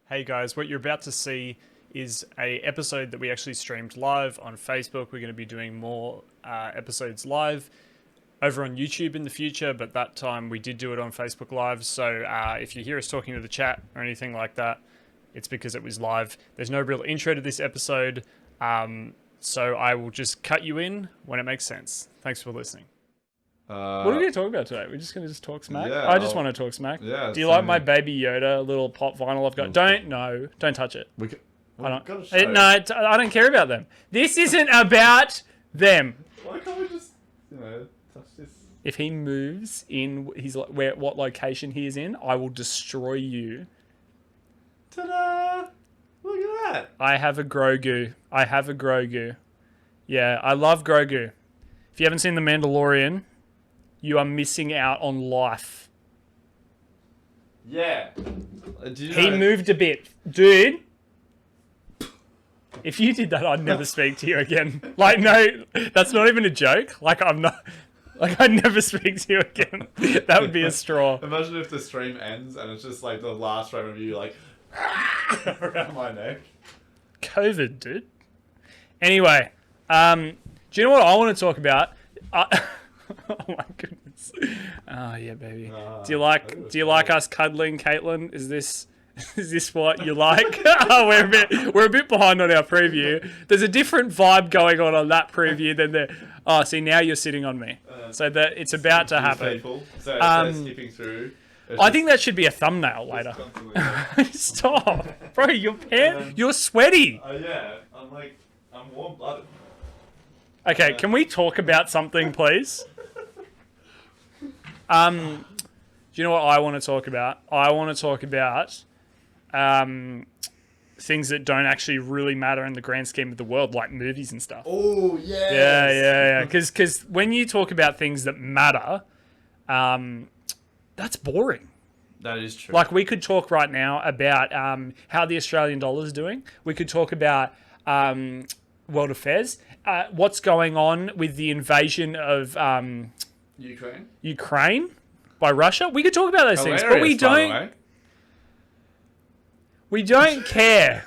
Hey guys, what you're about to see is a episode that we actually streamed live on Facebook. We're going to be doing more episodes live over on YouTube in the future, but that time we did do it on Facebook Live. So if you hear us talking to the chat or anything like that, it's because it was live. There's no real intro to this episode, so I will just cut you in when it makes sense. Thanks for listening. What are we going to talk about today? We're just going to talk smack? Yeah, I just want to talk smack. Yeah. Do you like my Baby Yoda little pop vinyl I've got? Don't touch it. I don't care about them. This isn't about them. Why can't we just, touch this? If he moves in what location he is in, I will destroy you. Ta-da! Look at that. I have a Grogu. Yeah, I love Grogu. If you haven't seen The Mandalorian, you are missing out on life. Yeah. He moved a bit. Dude, if you did that, I'd never speak to you again. Like, no, that's not even a joke. I'd never speak to you again. That would be a straw. Imagine if the stream ends and it's just like the last frame of you like around my neck. COVID, dude. Anyway, do you know what I want to talk about? Oh my goodness. Oh yeah, baby. Do you like us cuddling, Caitlin? Is this what you like? Oh, we're a bit behind on our preview. There's a different vibe going on that preview than the. Oh, see, now you're sitting on me. So that it's about to happen. People. So it's skipping through. I think that should be a thumbnail later. Stop, bro. You're sweaty. Yeah, I'm warm-blooded. Okay, can we talk about something, please? Do you know what I want to talk about? I want to talk about things that don't actually really matter in the grand scheme of the world, like movies and stuff. Oh, yes. Yeah. Because when you talk about things that matter, that's boring. That is true. Like, we could talk right now about how the Australian dollar is doing. We could talk about world affairs. What's going on with the invasion of Ukraine by Russia? We could talk about those things, but we don't. We don't care.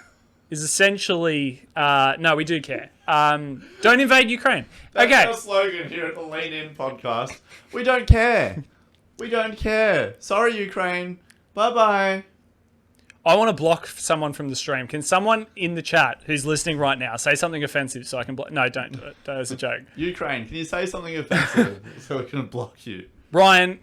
Is essentially no, we do care. Don't invade Ukraine. That's okay. our slogan here at the Lean In podcast. We don't care. We don't care. Sorry, Ukraine. Bye-bye. I want to block someone from the stream. Can someone in the chat who's listening right now say something offensive so I can block? No, don't do it. That was a joke. Ukraine, can you say something offensive so we can block you? Ryan,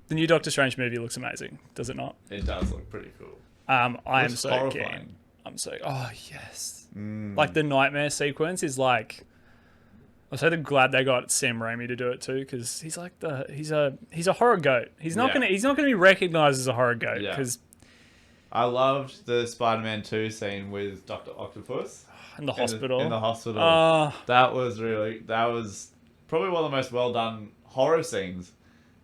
the new Doctor Strange movie looks amazing, does it not? It does look pretty cool. I am so horrifying. keen. I'm so. Oh yes. Like the nightmare sequence is like. I'm so glad they got Sam Raimi to do it too, because he's like he's a horror goat. He's not gonna be recognized as a horror goat because. I loved the Spider-Man 2 scene with Dr. Octopus in the hospital. In the hospital. That was probably one of the most well done horror scenes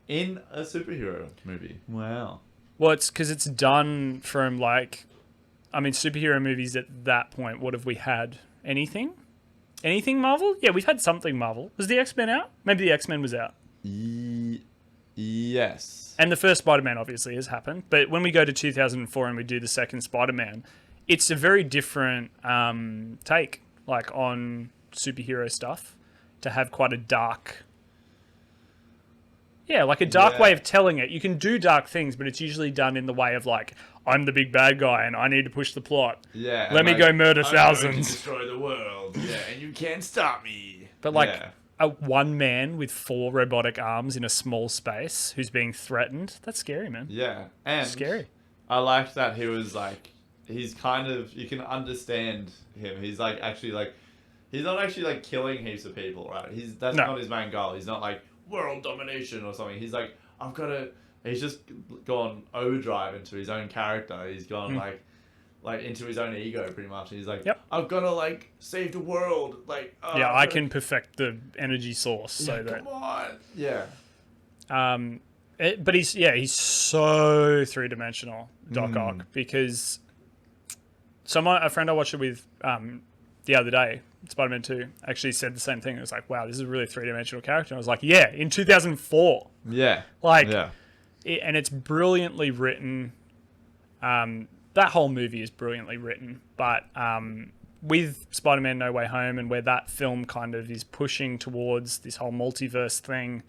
in a superhero movie. Wow. Well, it's because it's done from superhero movies at that point. What have we had? Anything Marvel? Yeah, we've had something Marvel. Was the X-Men out? Maybe the X-Men was out. Yes. And the first Spider-Man obviously has happened. But when we go to 2004 and we do the second Spider-Man, it's a very different take on superhero stuff to have quite a dark... Yeah, like a dark way of telling it. You can do dark things, but it's usually done in the way of I'm the big bad guy and I need to push the plot. Yeah. Let me go murder thousands. I'm going to destroy the world. Yeah, and you can't stop me. But a one man with 4 robotic arms in a small space who's being threatened, that's scary, man. Yeah. And scary. I liked that he was he's kind of, you can understand him. He's he's not actually killing heaps of people, right? That's not his main goal. He's not world domination or something. He's he's just gone overdrive into his own character. He's gone into his own ego pretty much. And he's I've got to save the world. I can perfect the energy source come on. Yeah. But he's so 3-dimensional, Doc Ock, because a friend I watched it with the other day, Spider-Man 2, actually said the same thing. It was wow, this is a really 3-dimensional character. And I was like, yeah, in 2004. Yeah. And it's brilliantly written. that whole movie is brilliantly written. But with Spider-Man No Way Home and where that film kind of is pushing towards this whole multiverse thing,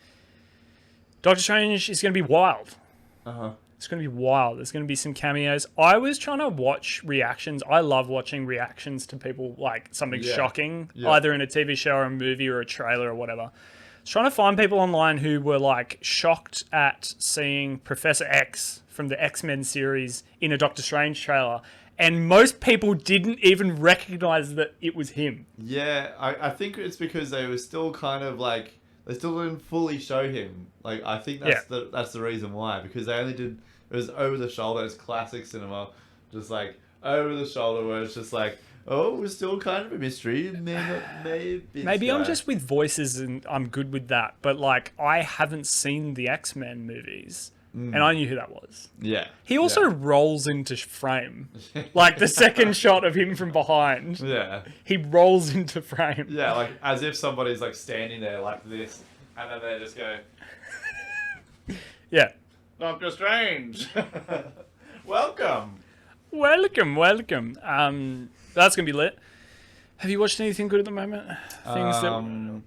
Doctor Strange is going to be wild. It's going to be wild. There's going to be some cameos. I was trying to watch reactions. I love watching reactions to people, like something shocking, either in a TV show or a movie or a trailer or whatever. I was trying to find people online who were like shocked at seeing Professor X from the X-Men series in a Doctor Strange trailer. And most people didn't even recognize that it was him. Yeah, I think it's because they were still kind of like, they still didn't fully show him. Like, I think that's the reason why. Because they only did, it was over the shoulder. It's classic cinema. Just like, over the shoulder where it's just like, oh, we're still kind of a mystery. Maybe I'm just with voices and I'm good with that. But like, I haven't seen the X-Men movies. And I knew who that was. Yeah. He also rolls into frame. Like the second shot of him from behind. Yeah. He rolls into frame. Yeah, like as if somebody's like standing there like this. And then they just go... Yeah. Doctor Strange. Welcome. Welcome. That's going to be lit. Have you watched anything good at the moment? Things that...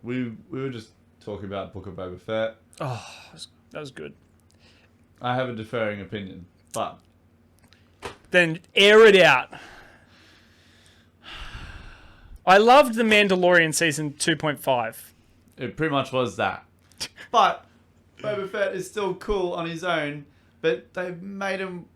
We were just talking about Book of Boba Fett. Oh, that was good. I have a differing opinion, but... Then air it out. I loved The Mandalorian season 2.5. It pretty much was that. But Boba Fett is still cool on his own, but they've made him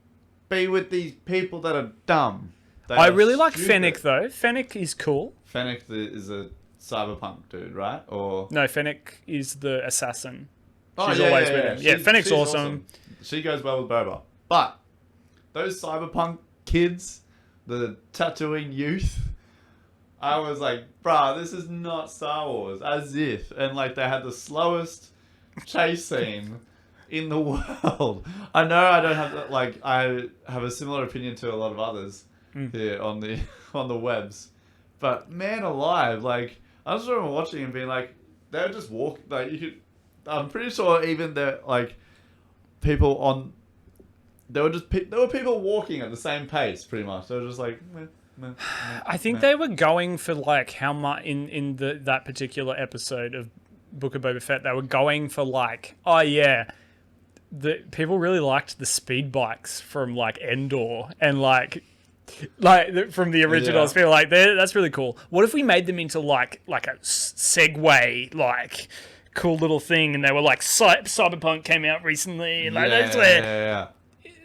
be with these people that are dumb. I really like Fennec, though. Fennec is cool. Fennec is a cyberpunk dude, right? Or no, Fennec is the assassin. Oh, she's always with him. Yeah, Fennec's she's awesome. She goes well with Boba. But those cyberpunk kids, the Tatooine youth, I was like, bruh, this is not Star Wars. As if. And like they had the slowest chase scene in the world. I know I don't have that, like, I have a similar opinion to a lot of others here on the webs. But man alive, like, I just remember watching and being like, they were just walking, like, you could, I'm pretty sure even the, like, people on, there were people walking at the same pace, pretty much. They were just like, I think they were going for, like, how much, in that particular episode of Book of Boba Fett, they were going for, like, oh, yeah, the people really liked the speed bikes from, like, Endor, and, like from the originals. Feel like that's really cool. What if we made them into like a Segway, like cool little thing, and they were like Cyberpunk came out recently, and like that's where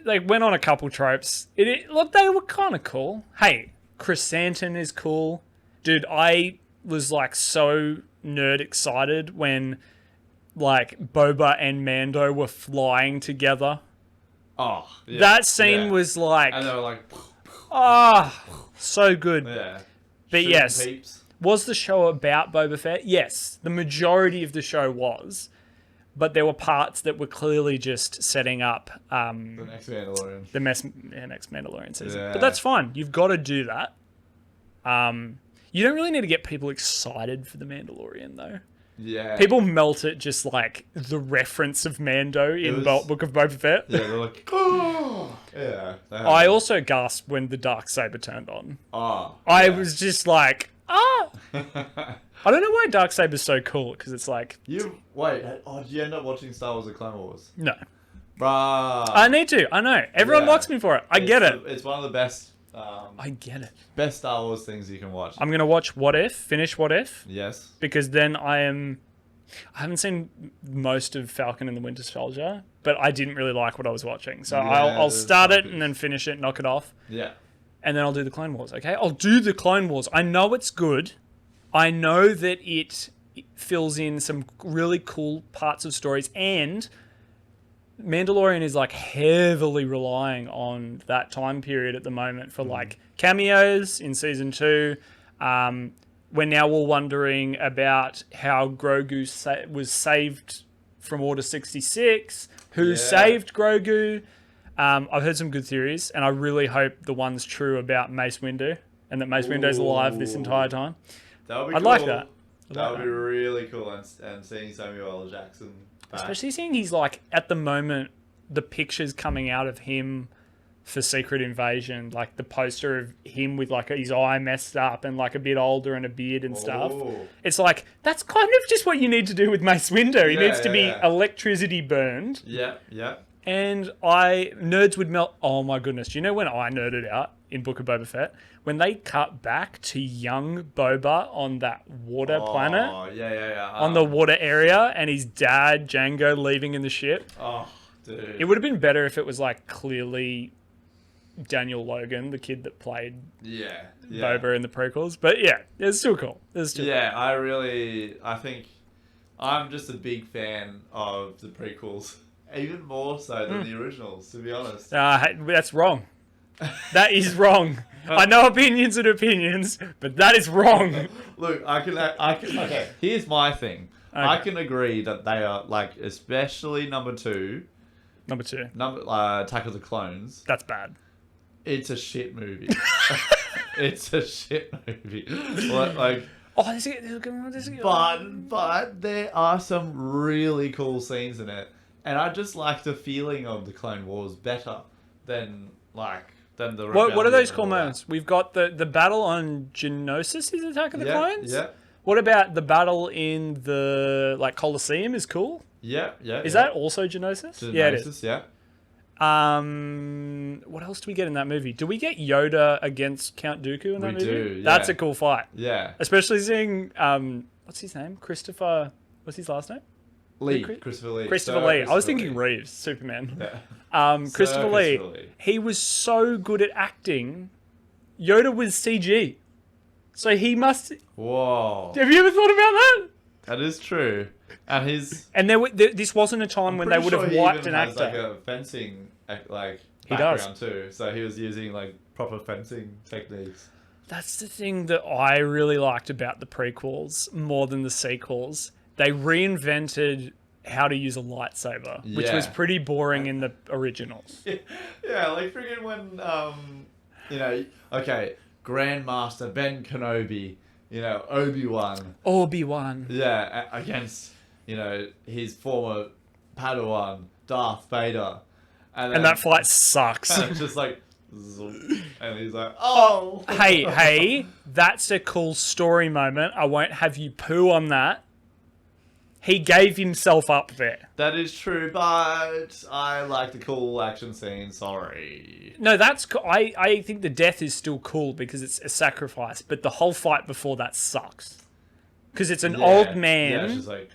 like went on a couple tropes. Look, they were kind of cool. Hey, Chrysanthemum is cool, dude. I was like so nerd excited when like Boba and Mando were flying together. Oh, yeah. That scene was like, and they were like. So good. Yeah. But yes, peeps. Was the show about Boba Fett? Yes, the majority of the show was. But there were parts that were clearly just setting up the next Mandalorian. Next Mandalorian season. Yeah. But that's fine. You've got to do that. You don't really need to get people excited for the Mandalorian, though. Yeah. People melt it just like the reference of Mando in Book of Boba Fett. Yeah, they're like, oh. Yeah. I also gasped when the Darksaber turned on. Oh. I was just like, ah. I don't know why Darksaber's so cool, because it's like... did you end up watching Star Wars: The Clone Wars? No. Bruh. I need to. I know. Everyone mocks me for it. I get it. It's one of the best... I get it. Best Star Wars things you can watch. I'm going to watch finish What If. Yes. Because then I haven't seen most of Falcon and the Winter Soldier, but I didn't really like what I was watching. So I'll start it and then finish it, knock it off. Yeah. And then I'll do the Clone Wars, okay? I'll do the Clone Wars. I know it's good. I know that it fills in some really cool parts of stories, and Mandalorian is like heavily relying on that time period at the moment for like cameos in season 2. We're now all wondering about how Grogu was saved from Order 66. Who saved Grogu? I've heard some good theories, and I really hope the one's true about Mace Windu, and that Mace Windu's alive this entire time. That would be I'd cool. like that. That would be really cool, and seeing Samuel L. Jackson back. Especially seeing he's like, at the moment, the pictures coming out of him for Secret Invasion, like the poster of him with like his eye messed up and like a bit older and a beard and stuff. It's like, that's kind of just what you need to do with Mace Windu. He needs to be electricity burned. Yeah, yeah. And nerds would melt. Oh my goodness. Do you know when I nerded out in Book of Boba Fett? When they cut back to young Boba on that water planet. Oh, yeah. On the water area, and his dad, Django, leaving in the ship. Oh, dude. It would have been better if it was like clearly Daniel Logan, the kid that played Boba in the prequels. But yeah, it's still cool. I think I'm just a big fan of the prequels. Even more so than the originals, to be honest. That's wrong. That is wrong. I know opinions and opinions, but that is wrong. Look, I can. Okay, here's my thing. Okay. I can agree that they are like, especially number two, Attack of the Clones. That's bad. It's a shit movie. It's a shit movie. Like. Oh, but there are some really cool scenes in it, and I just like the feeling of the Clone Wars better than the. What are those cool moments? We've got the battle on Geonosis is Attack of the Clones. Yeah. What about the battle in the Colosseum? Is cool. Yeah. Is that also Geonosis? Yeah, it is. Yeah. What else do we get in that movie? Do we get Yoda against Count Dooku in that movie? We do, yeah. That's a cool fight. Yeah. Especially seeing, what's his name? What's his last name? Christopher Lee. Christopher Lee. I was thinking Reeves, Superman. Yeah. Christopher Lee. He was so good at acting. Yoda was CG. So he must... Whoa. Have you ever thought about that? That is true. And this wasn't a time when they would have wiped an actor. He has a fencing background too. So he was using proper fencing techniques. That's the thing that I really liked about the prequels more than the sequels. They reinvented how to use a lightsaber, which was pretty boring in the originals. Yeah, like freaking when Grandmaster Ben Kenobi, Obi-Wan. Yeah, against his former Padawan, Darth Vader. And that fight sucks. Just like, zoom, and he's like, oh! Hey, that's a cool story moment. I won't have you poo on that. He gave himself up there. That is true, but I like the cool action scene, sorry. No, that's cool. I think the death is still cool because it's a sacrifice, but the whole fight before that sucks. Because it's an old man. Yeah, it's just like...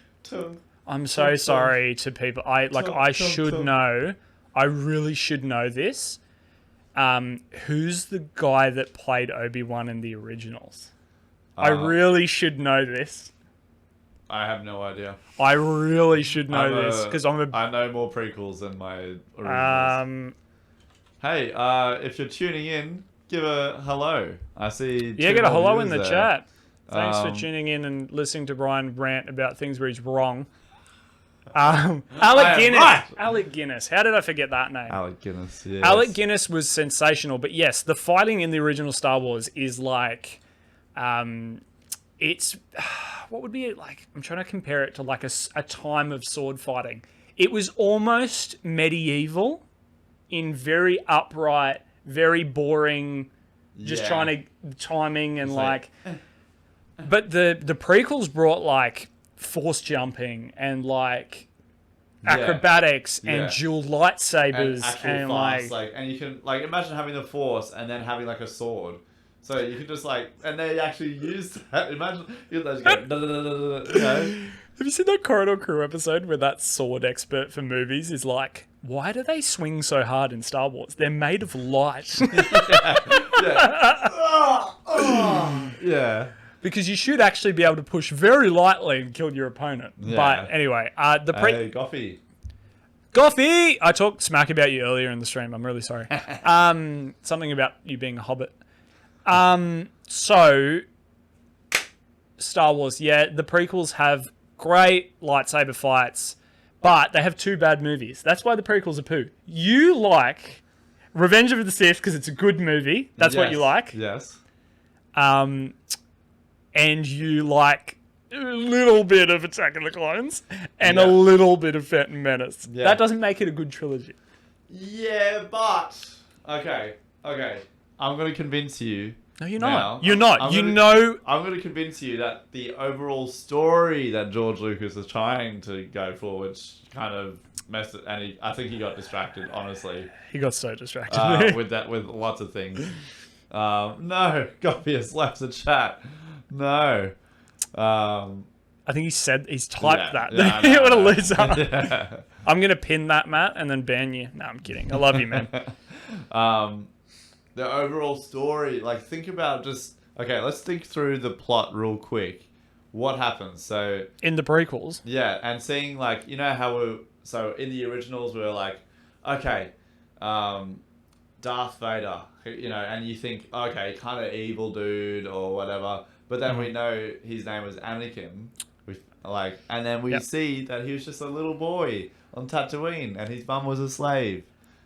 I'm so sorry to people. I should know. I really should know this. Who's the guy that played Obi-Wan in the originals? I really should know this. I have no idea. I really should know this because I know more prequels than my originals. Hey, if you're tuning in, give a hello. I see. Yeah, get a hello in the chat. Thanks for tuning in and listening to Brian rant about things where he's wrong. Alec Guinness. Right. Alec Guinness. How did I forget that name? Alec Guinness. Yes. Alec Guinness was sensational, but yes, the fighting in the original Star Wars is like, it's what would be it like? I'm trying to compare it to like a time of sword fighting. It was almost medieval, in very upright, very boring, just trying to timing and But the prequels brought like force jumping and like acrobatics and dual lightsabers and and you can imagine having the force and then having a sword. So you can just and they actually used that. Imagine you just go, Have you seen that Corridor Crew episode where that sword expert for movies is like, why do they swing so hard in Star Wars? They're made of light. Yeah. Because you should actually be able to push very lightly and kill your opponent. Yeah. But anyway, Goffy. Goffy! I talked smack about you earlier in the stream. I'm really sorry. Something about you being a hobbit. So, Star Wars, the prequels have great lightsaber fights, but they have two bad movies. That's why the prequels are poo. You like Revenge of the Sith because it's a good movie. That's what you like. Yes. And you like a little bit of Attack of the Clones and a little bit of Phantom Menace. Yeah. That doesn't make it a good trilogy. Yeah, but Okay. I'm going to convince you. No, you're now. not. You're not. I'm going to convince you that the overall story that George Lucas is trying to go for, which kind of messed it, and I think he got distracted, honestly. He got so distracted. with lots of things. No, Goppius left the chat. No. I think he's typed that. Yeah, What a loser. Yeah. I'm going to pin that, Matt, and then ban you. No, I'm kidding. I love you, man. The overall story, like, think about let's think through the plot real quick. What happens? So in the prequels. Yeah, and seeing, like, you know how so in the originals we're like, okay, Darth Vader, you know, and you think, okay, kind of evil dude or whatever, but then we know his name was Anakin, and then we see that he was just a little boy on Tatooine, and his mum was a slave,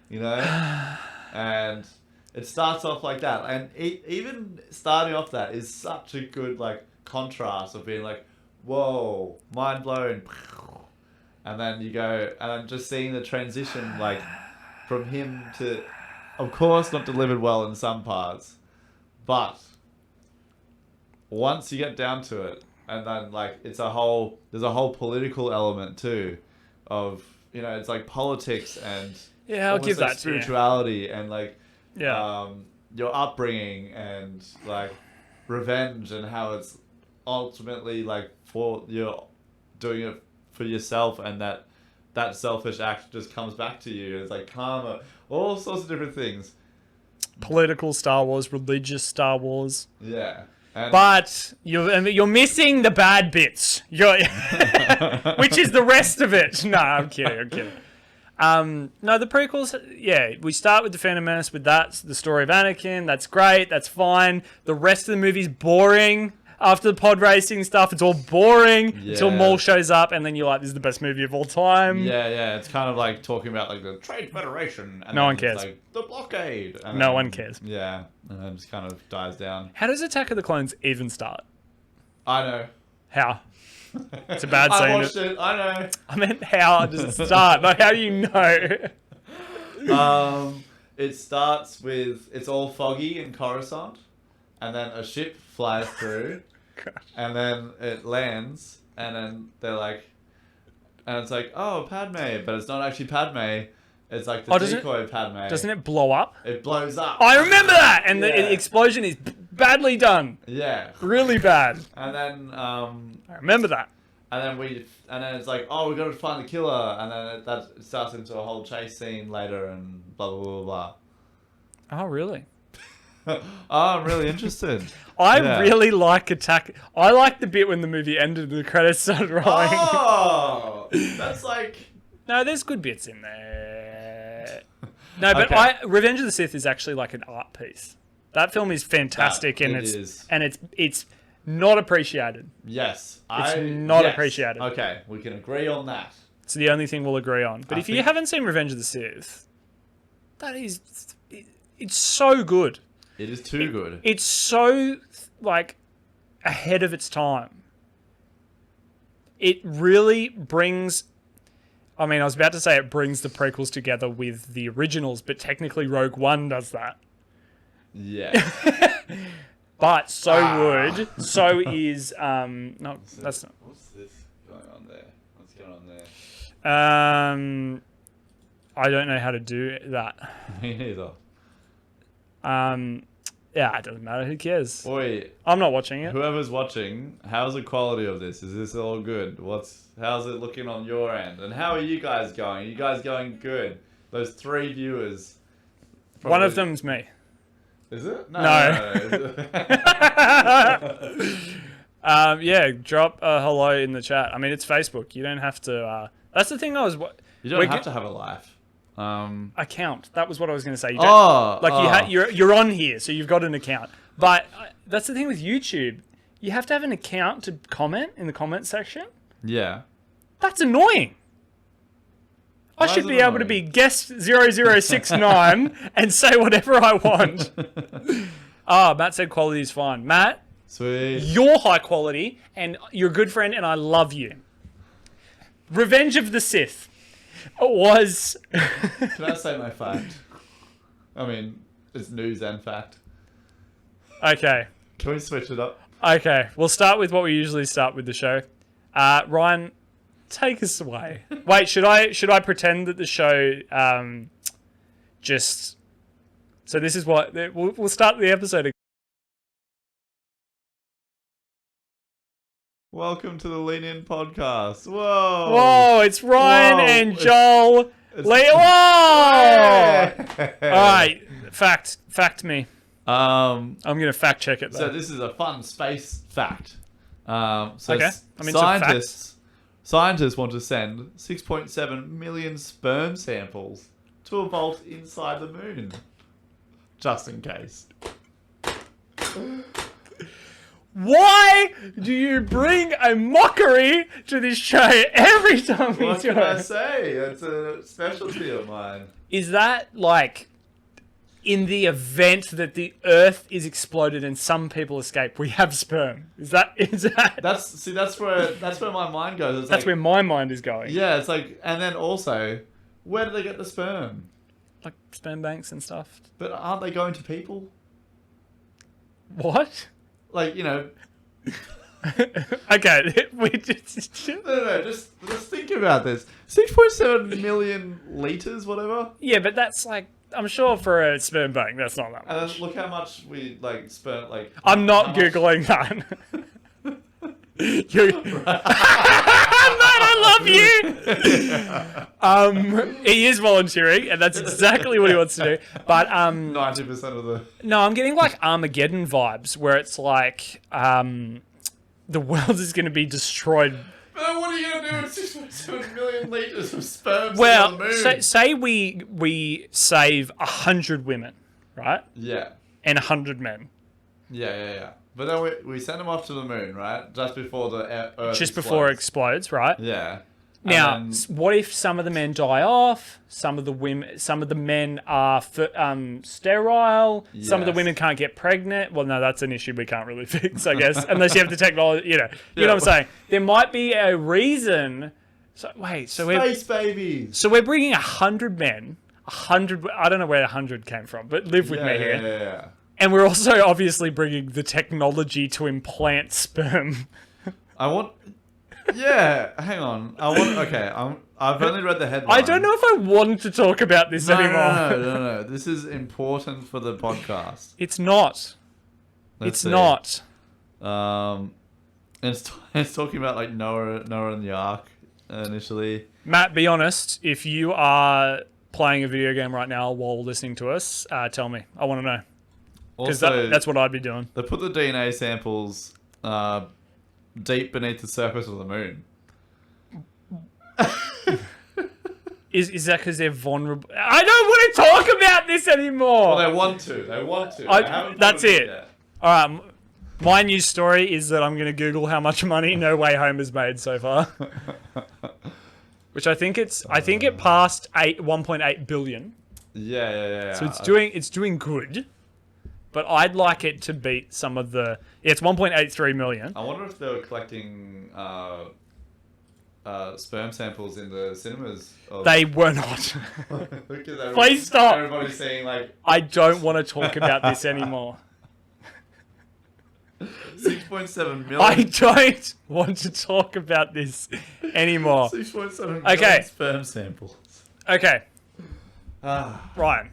you know, and it starts off like that, and even starting off that is such a good, like, contrast of being like, whoa, mind blown, and then you go, and I'm just seeing the transition, like, from him to, of course, not delivered well in some parts, but once you get down to it, and then, like, there's a whole political element too, of, you know, it's like politics and I'll give like that spirituality and, like, yeah, your upbringing and, like, revenge and how it's ultimately, like, for you're doing it for yourself, and that selfish act just comes back to you. It's like karma, all sorts of different things. Political Star Wars, religious Star Wars. Yeah. But you're missing the bad bits. Which is the rest of it. No, I'm kidding. No, the prequels, we start with the Phantom Menace with the story of Anakin. That's great. That's fine. The rest of the movie's boring. After the pod racing stuff, it's all boring until Maul shows up, and then you're like, this is the best movie of all time. Yeah. It's kind of like talking about, like, the Trade Federation. And no one cares. Like, the blockade. And no one cares. Yeah. And then it just kind of dies down. How does Attack of the Clones even start? I know. How? It's a bad scene. I watched it. I know. I meant, how does it start? Like, how do you know? It starts with, it's all foggy in Coruscant, and then a ship flies through, and then it lands, and then they're like, and it's like, oh, Padme, but it's not actually Padme. It's like the decoy Padme. Doesn't it blow up? It blows up. I remember that, and the explosion is badly done. Yeah. Really bad. And then I remember that. And then it's like, oh, we got to find the killer, and then that starts into a whole chase scene later, and blah blah blah blah. Oh, really? Oh, I'm really interested. I really like Attack. I like the bit when the movie ended and the credits started rolling. Oh, that's like... No, there's good bits in there. No, but Revenge of the Sith is actually like an art piece. That film is fantastic, and it's not appreciated. Yes. It's not appreciated. Okay, we can agree on that. It's the only thing we'll agree on. But if you haven't seen Revenge of the Sith, it's so good. It is too good. It's so, like, ahead of its time. It really brings... I mean, I was about to say it brings the prequels together with the originals, but technically Rogue One does that. Yeah. But so is... no, that's not... What's this going on there? What's going on there? I don't know how to do that. Me neither. Yeah, it doesn't matter. Who cares? Oi, I'm not watching it. whoever's watching, how's the quality of this? Is this all good? How's it looking on your end? And how are you guys going? Are you guys going good? Those 3 viewers. One of them's me. Is it? No. No. Yeah, drop a hello in the chat. I mean, it's Facebook. You don't have to... that's the thing You don't have to have a life. Account. That was what I was going to say. You're on here, so you've got an account. But that's the thing with YouTube. You have to have an account to comment in the comment section. Yeah. That's annoying. I should be able to be guest 0069 and say whatever I want. Matt said quality is fine. Matt, sweet. You're high quality, and you're a good friend, and I love you. Revenge of the Sith was... Can I say my fact? I mean, it's news and fact. Okay. Can we switch it up? Okay. We'll start with what we usually start with the show. Ryan, take us away. Wait, should I pretend that the show just... So this is what... We'll start the episode. Welcome to the Lean In podcast. Whoa. Whoa, it's Ryan and Joel. Whoa! All right, fact me. I'm gonna fact check it though. So this is a fun space fact. Okay. Scientists want to send 6.7 million sperm samples to a vault inside the moon, just in case. Why do you bring a mockery to this show every time we do it? What can I say? It's a specialty of mine. Is that like in the event that the Earth is exploded and some people escape, we have sperm? Is that? That's where my mind goes. It's that's like, where my mind is going. Yeah, it's like, and then also, where do they get the sperm? Like sperm banks and stuff. But aren't they going to people? What? Like, you know. Okay, we just... No, just think about this. 6.7 million litres, whatever. Yeah, but that's like, I'm sure for a sperm bank, that's not that much. And then look how much we, like, sperm, like... I'm not Googling that. Man, I love you! He is volunteering, and that's exactly what he wants to do. But 90% of the... No, I'm getting like Armageddon vibes, where it's like the world is going to be destroyed. But what are you going to do with 6.7 million litres of sperm on the Well, moon? say we save 100 women, right? Yeah. And 100 men. Yeah. But then we send them off to the moon, right? Just before the Earth Just before it explodes, right? Yeah. Now, then... what if some of the men die off? Some of the men are sterile. Yes. Some of the women can't get pregnant. Well, no, that's an issue we can't really fix, I guess, unless you have the technology. You know what I'm saying? There might be a reason. So Space babies. So we're bringing 100 men. 100. I don't know where 100 came from, but live with me here. Yeah. And we're also obviously bringing the technology to implant sperm. Yeah, hang on. I've only read the headline. I don't know if I want to talk about this anymore. No. This is important for the podcast. It's not. Let's see. Not. It's talking about like Noah and the Ark initially. Matt, be honest. If you are playing a video game right now while listening to us, tell me. I want to know. Because that's what I'd be doing. They put the DNA samples deep beneath the surface of the moon. Is that because they're vulnerable? I don't want to talk about this anymore. Well, they want to. That's it. All right. My news story is that I'm going to Google how much money No Way Home has made so far. Which I think it passed 1.8 billion. Yeah. So it's doing good. But I'd like it to beat some of the... Yeah, it's 1.83 million. I wonder if they were collecting sperm samples in the cinemas. They were not. Please stop. Everybody's seeing like... I don't want to talk about this anymore. 6.7 million. I don't want to talk about this anymore. 6.7 million sperm samples. Okay. Ryan.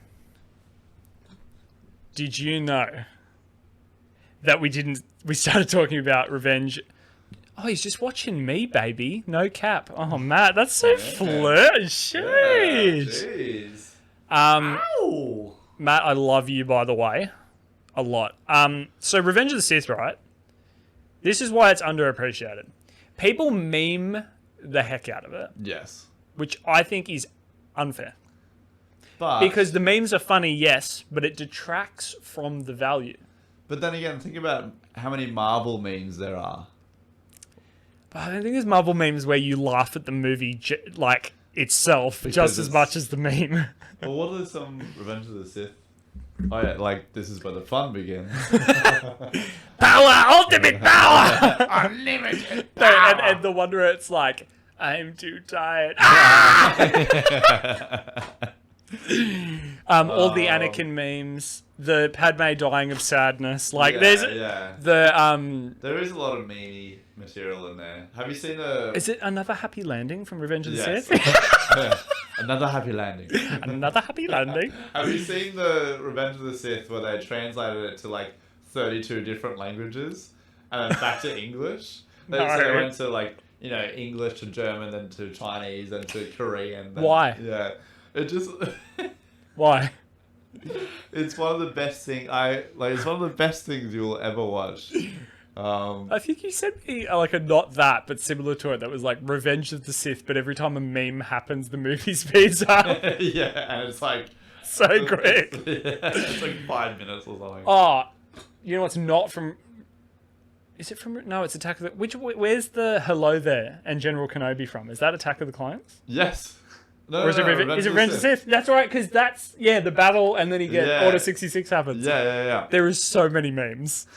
Did you know that we started talking about revenge? Oh, he's just watching me, baby. No cap. Oh, Matt, that's so flirty. Jeez. Ow. Matt, I love you, by the way. A lot. So Revenge of the Sith, right? This is why it's underappreciated. People meme the heck out of it. Yes. Which I think is unfair. Because the memes are funny, yes, but it detracts from the value. But then again, think about how many Marvel memes there are. But I don't think there's Marvel memes where you laugh at the movie itself just as much as the meme. Well, what are some Revenge of the Sith? Oh yeah, like this is where the fun begins. Power, ultimate power, unlimited power. And the one where it's like, I'm too tired. All the Anakin memes, the Padme dying of sadness. Like there's the There is a lot of meme material in there. Have you seen the? Is it Another Happy Landing from Revenge of the Sith? Yeah. Another happy landing. Another happy landing. Have you seen the Revenge of the Sith where they translated it to like 32 different languages and then back to English? So they went to like, you know, English to German, then to Chinese, then to Korean. Then, why? Yeah. It just... Why? It's one of the best things it's one of the best things you'll ever watch. I think you sent me like a not that, but similar to it. That was like Revenge of the Sith, but every time a meme happens, the movie speeds up. Yeah, and it's like so quick. It's like 5 minutes or something. Oh, you know what's not from? Is it from? No, it's Attack of the. Where's the hello there and General Kenobi from? Is that Attack of the Clones? Yes. Or is it Revenge of the Sith? That's right, because that's the battle, and then he gets Order 66 happens. Yeah. There is so many memes.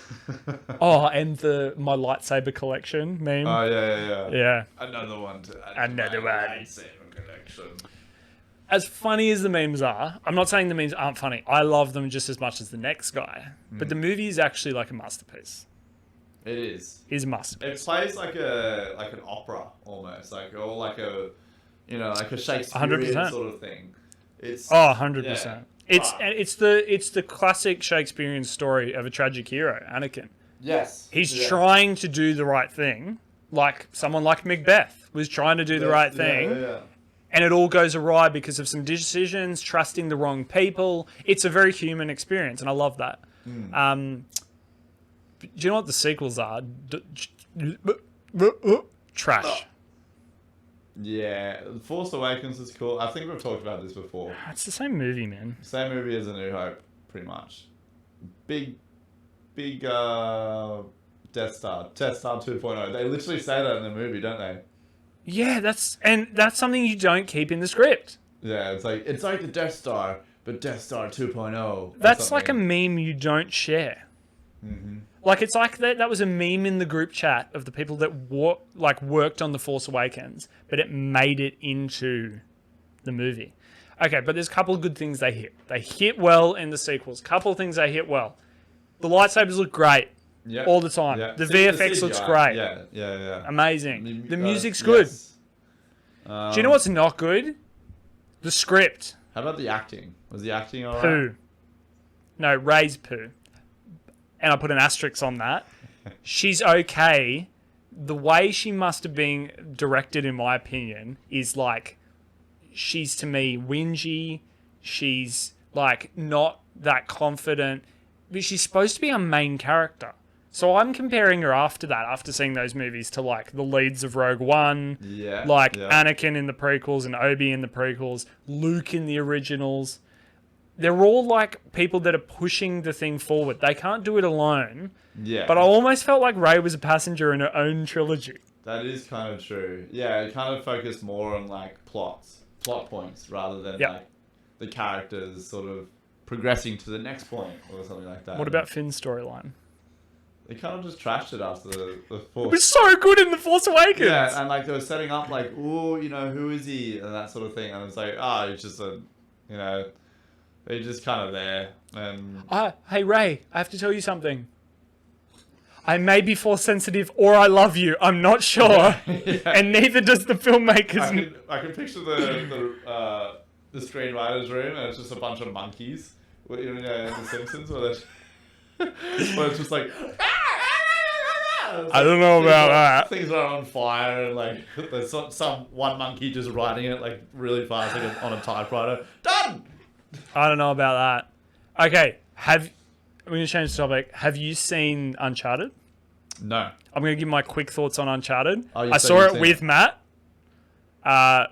And the My Lightsaber Collection meme. Oh yeah. Another one. Lightsaber collection. As funny as the memes are, I'm not saying the memes aren't funny. I love them just as much as the next guy. But the movie is actually like a masterpiece. It is. Is a masterpiece. It plays like an opera almost, like a Shakespearean 100%. sort of thing. It's 100%. It's the classic Shakespearean story of a tragic hero, Anakin. Yes. He's trying to do the right thing, like someone like Macbeth was trying to do the right thing. Yeah. And it all goes awry because of some decisions, trusting the wrong people. It's a very human experience, and I love that. Do you know what the sequels are? Trash. Yeah, Force Awakens is cool. I think we've talked about this before. It's the same movie, man. Same movie as A New Hope, pretty much. Big Death Star 2.0. They literally say that in the movie, don't they? Yeah, that's something you don't keep in the script. Yeah, it's like the Death Star, but Death Star 2.0. That's like a meme you don't share. Mm-hmm. Like it's like that was a meme in the group chat of the people that worked on The Force Awakens, but it made it into the movie. Okay, but there's a couple of good things they hit. They hit well in the sequels. Couple of things they hit well. The lightsabers look great all the time. Yep. The VFX looks great. Yeah. Amazing. The music's good. Yes. Do you know what's not good? The script. How about the acting? Was the acting alright? Poo. No, Rey's poo. And I put an asterisk on that. She's okay. The way she must have been directed, in my opinion, is like, she's to me whingy. She's like not that confident. But she's supposed to be a main character. So I'm comparing her after that, after seeing those movies, to like the leads of Rogue One. Anakin in the prequels and Obi in the prequels, Luke in the originals. They're all like people that are pushing the thing forward. They can't do it alone. Yeah. But I almost felt like Rey was a passenger in her own trilogy. That is kind of true. Yeah, it kind of focused more on like plot points rather than like the characters sort of progressing to the next point or something like that. What about Finn's storyline? They kind of just trashed it after the Force. It was so good in The Force Awakens. Yeah, and like they were setting up like, oh, you know, who is he? And that sort of thing. And it's like, he's just they're just kind of there. And hey, Rey, I have to tell you something. I may be Force sensitive or I love you. I'm not sure. And neither does the filmmakers. I can picture the screenwriter's room and it's just a bunch of monkeys. You know, in The Simpsons where it's just like... I don't know about that. Things are on fire and like there's one monkey just riding it like really fast like on a typewriter. Done! I don't know about that. Okay, I'm going to change the topic. Have you seen Uncharted? No. I'm going to give my quick thoughts on Uncharted. Oh, I saw it with Matt. Matt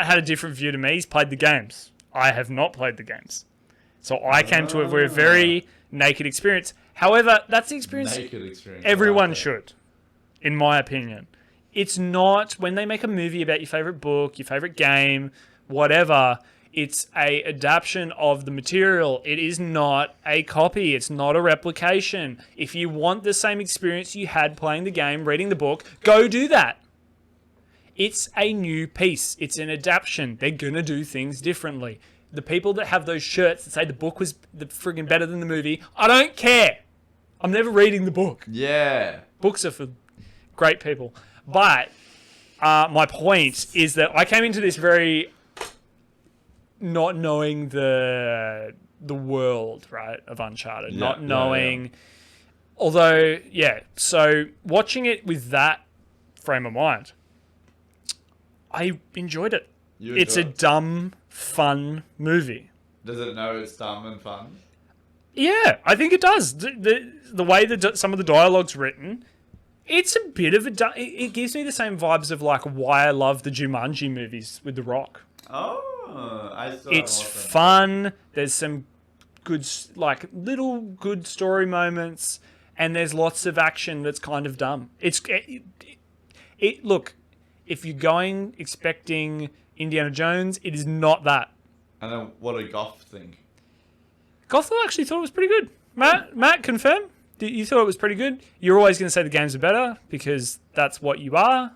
had a different view to me. He's played the games. I have not played the games. So I came to it with a very naked experience. However, that's the experience everyone should, in my opinion. It's not, when they make a movie about your favorite book, your favorite game, whatever, it's a adaptation of the material. It is not a copy. It's not a replication. If you want the same experience you had playing the game, reading the book, go do that. It's a new piece. It's an adaptation. They're going to do things differently. the people that have those shirts that say the book was the friggin' better than the movie, I don't care. I'm never reading the book. Yeah. Books are for great people. But my point is that I came into this very not knowing the world, right, of Uncharted. Not knowing... Although, so watching it with that frame of mind, I enjoyed it. It's a dumb, fun movie. Does it know it's dumb and fun? Yeah, I think it does. The way that some of the dialogue's written, it's a bit of a... It gives me the same vibes of like why I love the Jumanji movies with The Rock. Oh, I saw It's fun. There's some good, like little good story moments, and there's lots of action that's kind of dumb. Look, if you're going expecting Indiana Jones, it is not that. And then what did Goff think? Goff actually thought it was pretty good. Matt, confirm? You thought it was pretty good? You're always going to say the games are better because that's what you are.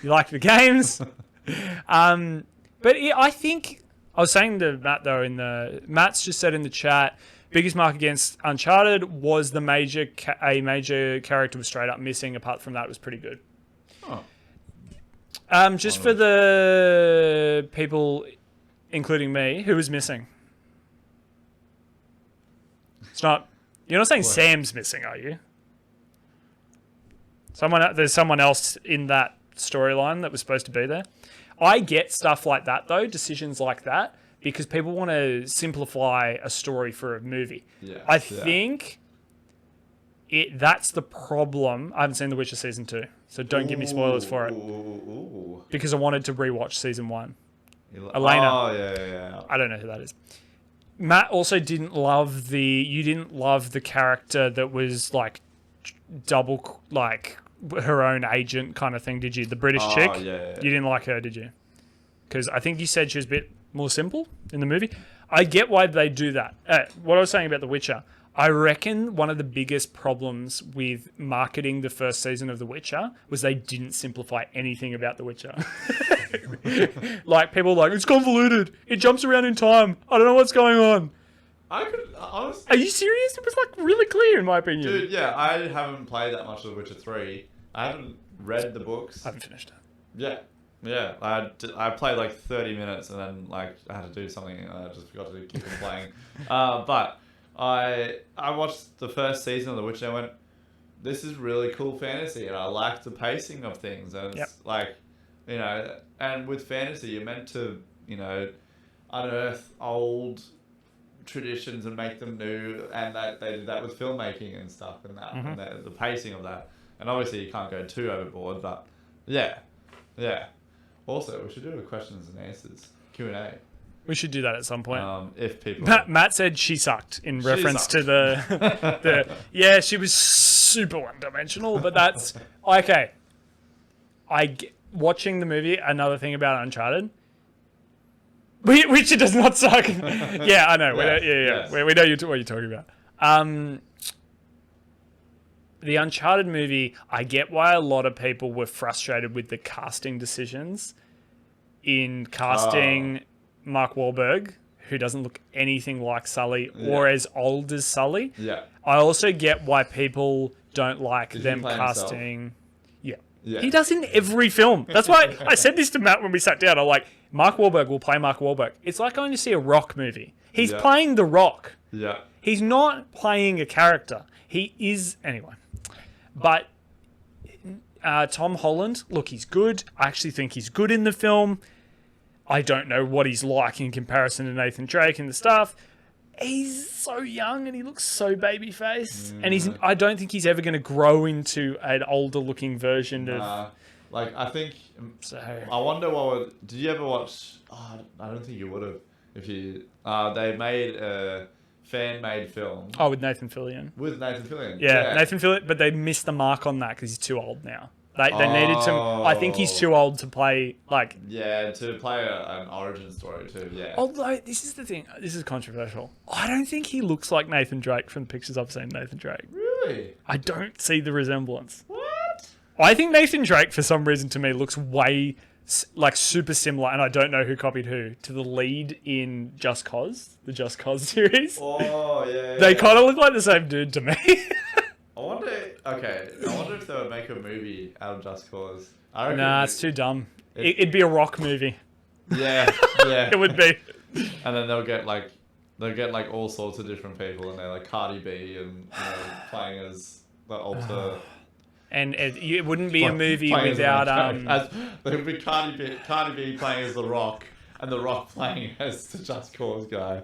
You like the games. But I think I was saying to Matt though Matt's just said in the chat, biggest mark against Uncharted was a major character was straight up missing. Apart from that, it was pretty good. Oh. Just for the people, including me, who was missing. It's not. You're not saying Sam's missing, are you? There's someone else in that storyline that was supposed to be there. I get stuff like that though, decisions like that, because people want to simplify a story for a movie. Yeah, I think that's the problem. I haven't seen The Witcher Season 2, so don't give me spoilers for it. Because I wanted to rewatch Season 1. Elena. Oh, yeah. I don't know who that is. Matt also didn't love the character that was like double, like her own agent kind of thing, did you? The British chick? Yeah. You didn't like her, did you? Because I think you said she was a bit more simple in the movie. I get why they do that. What I was saying about The Witcher, I reckon one of the biggest problems with marketing the first season of The Witcher was they didn't simplify anything about The Witcher. Like, people were like, it's convoluted. It jumps around in time. I don't know what's going on. Honestly... Are you serious? It was, like, really clear, in my opinion. Dude, yeah, I haven't played that much of The Witcher 3. I haven't read the books. I haven't finished it. Yeah. I played, like, 30 minutes, and then, like, I had to do something, and I just forgot to keep on playing. But I watched the first season of The Witcher, and I went, this is really cool fantasy, and I like the pacing of things, and it's, like... You know, and with fantasy, you're meant to, you know, unearth old traditions and make them new, and they did that with filmmaking and stuff, and that, and the pacing of that. And obviously, you can't go too overboard, but yeah. Also, we should do a questions and answers Q&A. We should do that at some point. If people... Matt said she sucked in reference to the yeah, she was super one-dimensional, but that's okay. Watching the movie, another thing about Uncharted, Witcher does not suck. Yeah, I know. Yes. We know what you're talking about. The Uncharted movie, I get why a lot of people were frustrated with the casting decisions in casting Mark Wahlberg, who doesn't look anything like Sully or as old as Sully. Yeah. I also get why people don't like them casting... Himself? Yeah. He does in every film. That's why I said this to Matt when we sat down. I'm like, Mark Wahlberg will play Mark Wahlberg. It's like going to see a Rock movie. He's playing The Rock. Yeah. He's not playing a character. He is... Anyway. But Tom Holland, look, he's good. I actually think he's good in the film. I don't know what he's like in comparison to Nathan Drake and the stuff. He's so young and he looks so baby-faced. And I don't think he's ever going to grow into an older-looking version of... Like, I think... So, I wonder what... Did you ever watch... Oh, I don't think you would have. If you... they made a fan-made film. Oh, with Nathan Fillion. Yeah, Nathan Fillion, but they missed the mark on that because he's too old now. They needed to... I think he's too old to play, like... Yeah, to play an origin story too, yeah. Although, this is the thing. This is controversial. I don't think he looks like Nathan Drake from the pictures I've seen Nathan Drake. Really? I don't see the resemblance. What? I think Nathan Drake, for some reason, to me, looks way like super similar, and I don't know who copied who, to the lead in Just Cause, the Just Cause series. Oh, yeah. They kind of look like the same dude to me. I wonder if they would make a movie out of Just Cause. I reckon Nah, it's too dumb. It'd be a rock movie. Yeah. It would be. And then they'll get like all sorts of different people, and they're like Cardi B and playing as the alter. And it wouldn't be a movie without there would be Cardi B playing as The Rock, and The Rock playing as the Just Cause guy.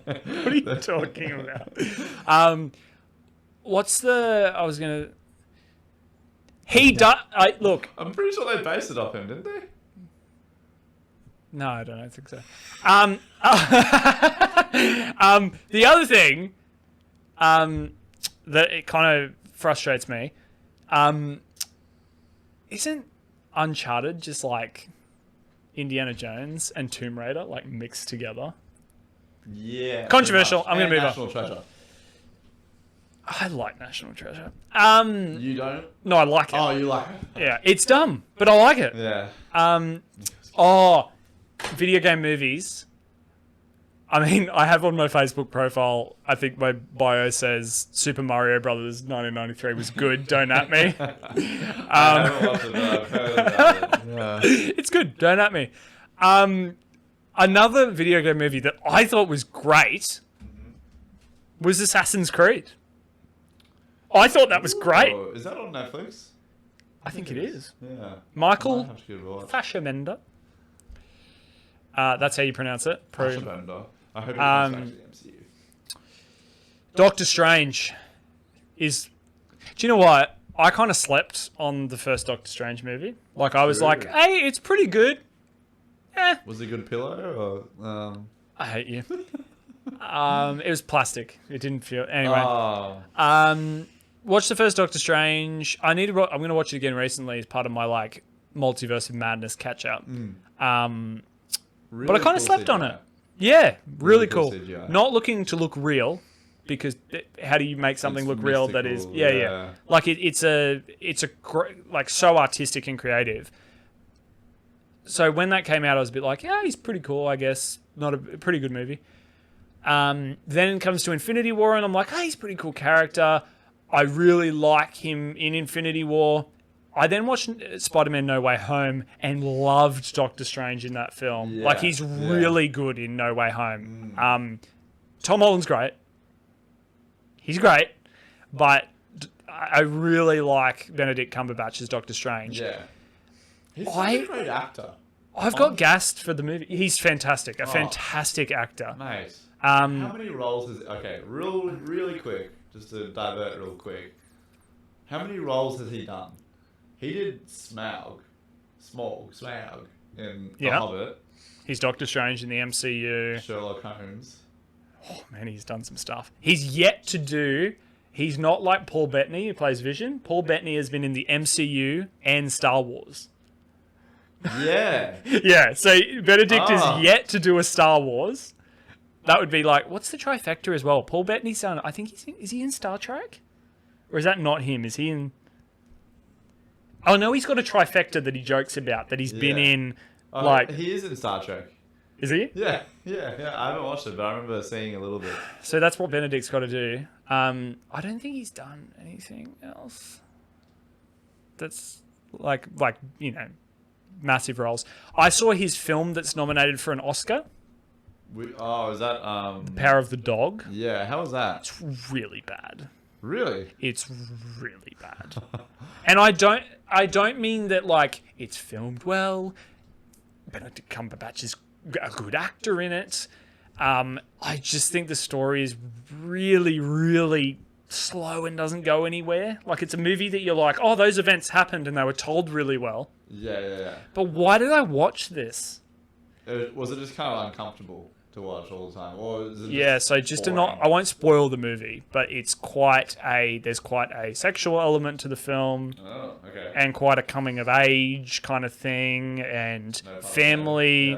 What are you talking about? What's the? I was gonna. He does. Look. I'm pretty sure they based it off him, didn't they? No, I don't think so. The other thing, that it kind of frustrates me, isn't Uncharted just like Indiana Jones and Tomb Raider like mixed together? Yeah. Controversial. I'm gonna move on. National Treasure. I like National Treasure. You don't? No, I like it. Oh, you like it? Yeah, it's dumb, but I like it. Yeah. Video game movies. I mean, I have on my Facebook profile, I think my bio says Super Mario Brothers 1993 was good, don't at me. I haven't watched it, but I've heard about it. Yeah. It's good, don't at me. Another video game movie that I thought was great was Assassin's Creed. I thought that was great. Is that on Netflix? I think it is. Yeah. Michael Have to give it a watch. Fassbender. That's how you pronounce it. Fassbender. I hope it's actually MCU. Doctor Strange is... Do you know what? I kind of slept on the first Doctor Strange movie. Like, I was like, hey, it's pretty good. Was it a good pillow? Or, I hate you. It was plastic. It didn't feel... Anyway. Oh. Watch the first Doctor Strange. I'm going to watch it again recently as part of my, like, Multiverse of Madness catch-up. Really But I kind of cool slept on CGI. it. Yeah, really cool cool. CGI. Not looking to look real, because how do you make something It's look real that is... mystical, Yeah. Like, it's like, so artistic and creative. So when that came out, I was a bit like, yeah, he's pretty cool, I guess. Not a pretty good movie. Then it comes to Infinity War, and I'm like, hey, he's a pretty cool character. I really like him in Infinity War. I then watched Spider-Man No Way Home and loved Doctor Strange in that film. Yeah, like, he's really good in No Way Home. Tom Holland's great. He's great. But I really like Benedict Cumberbatch as Doctor Strange. Yeah. He's a great actor. I've got gassed for the movie. He's fantastic. A fantastic actor. Mate. How many roles is... Okay, really quick, just to divert real quick. How many roles has he done? He did Smaug in The Hobbit. He's Doctor Strange in the MCU. Sherlock Holmes. Oh, man, he's done some stuff. He's yet to do... He's not like Paul Bettany, who plays Vision. Paul Bettany has been in the MCU and Star Wars. Yeah. Yeah, so Benedict is yet to do a Star Wars. That would be like... What's the trifecta as well? Paul Bettany's done... I think is he in Star Trek? Or is that not him? Is he in... Oh, no, he's got a trifecta that he jokes about, that he's been in, like... He is in Star Trek. Is he? Yeah. I haven't watched it, but I remember seeing a little bit. So that's what Benedict's got to do. I don't think he's done anything else that's, like you know, massive roles. I saw his film that's nominated for an Oscar. Is that... The Power of the Dog. Yeah, how was that? It's really bad. Really? It's really bad. And I don't mean that, like, it's filmed well. Benedict Cumberbatch is a good actor in it. I just think the story is really, really slow and doesn't go anywhere. Like, it's a movie that you're like, oh, those events happened and they were told really well. Yeah. But why did I watch this? Was it just kind of uncomfortable to watch all the time? Or is it I won't spoil the movie, but it's there's quite a sexual element to the film. Oh, okay. And quite a coming of age kind of thing, and family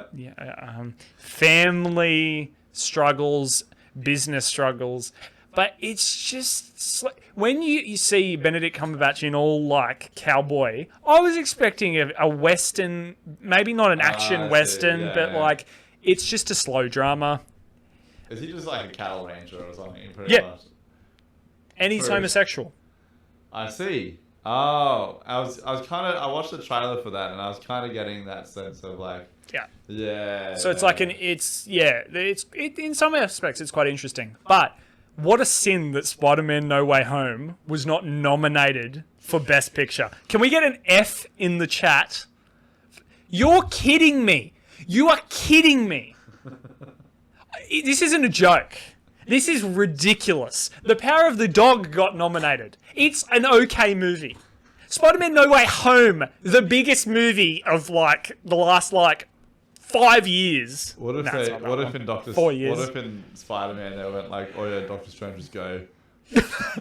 family struggles, business struggles. But it's just when you see Benedict Cumberbatch in all like cowboy, I was expecting a western, maybe not an action western, but like it's just a slow drama. Is he just like a cattle ranger or something? Yeah. Much? And he's homosexual. I see. Oh, I watched the trailer for that, and I was kind of getting that sense of like. Yeah. So it's like in some aspects it's quite interesting, but. What a sin that Spider-Man No Way Home was not nominated for Best Picture. Can we get an F in the chat? You're kidding me. You are kidding me. This isn't a joke. This is ridiculous. The Power of the Dog got nominated. It's an okay movie. Spider-Man No Way Home, the biggest movie of like the last 5 years. What if in Doctor 4 years? What if in Spider-Man they went like, oh yeah, Doctor Strange just go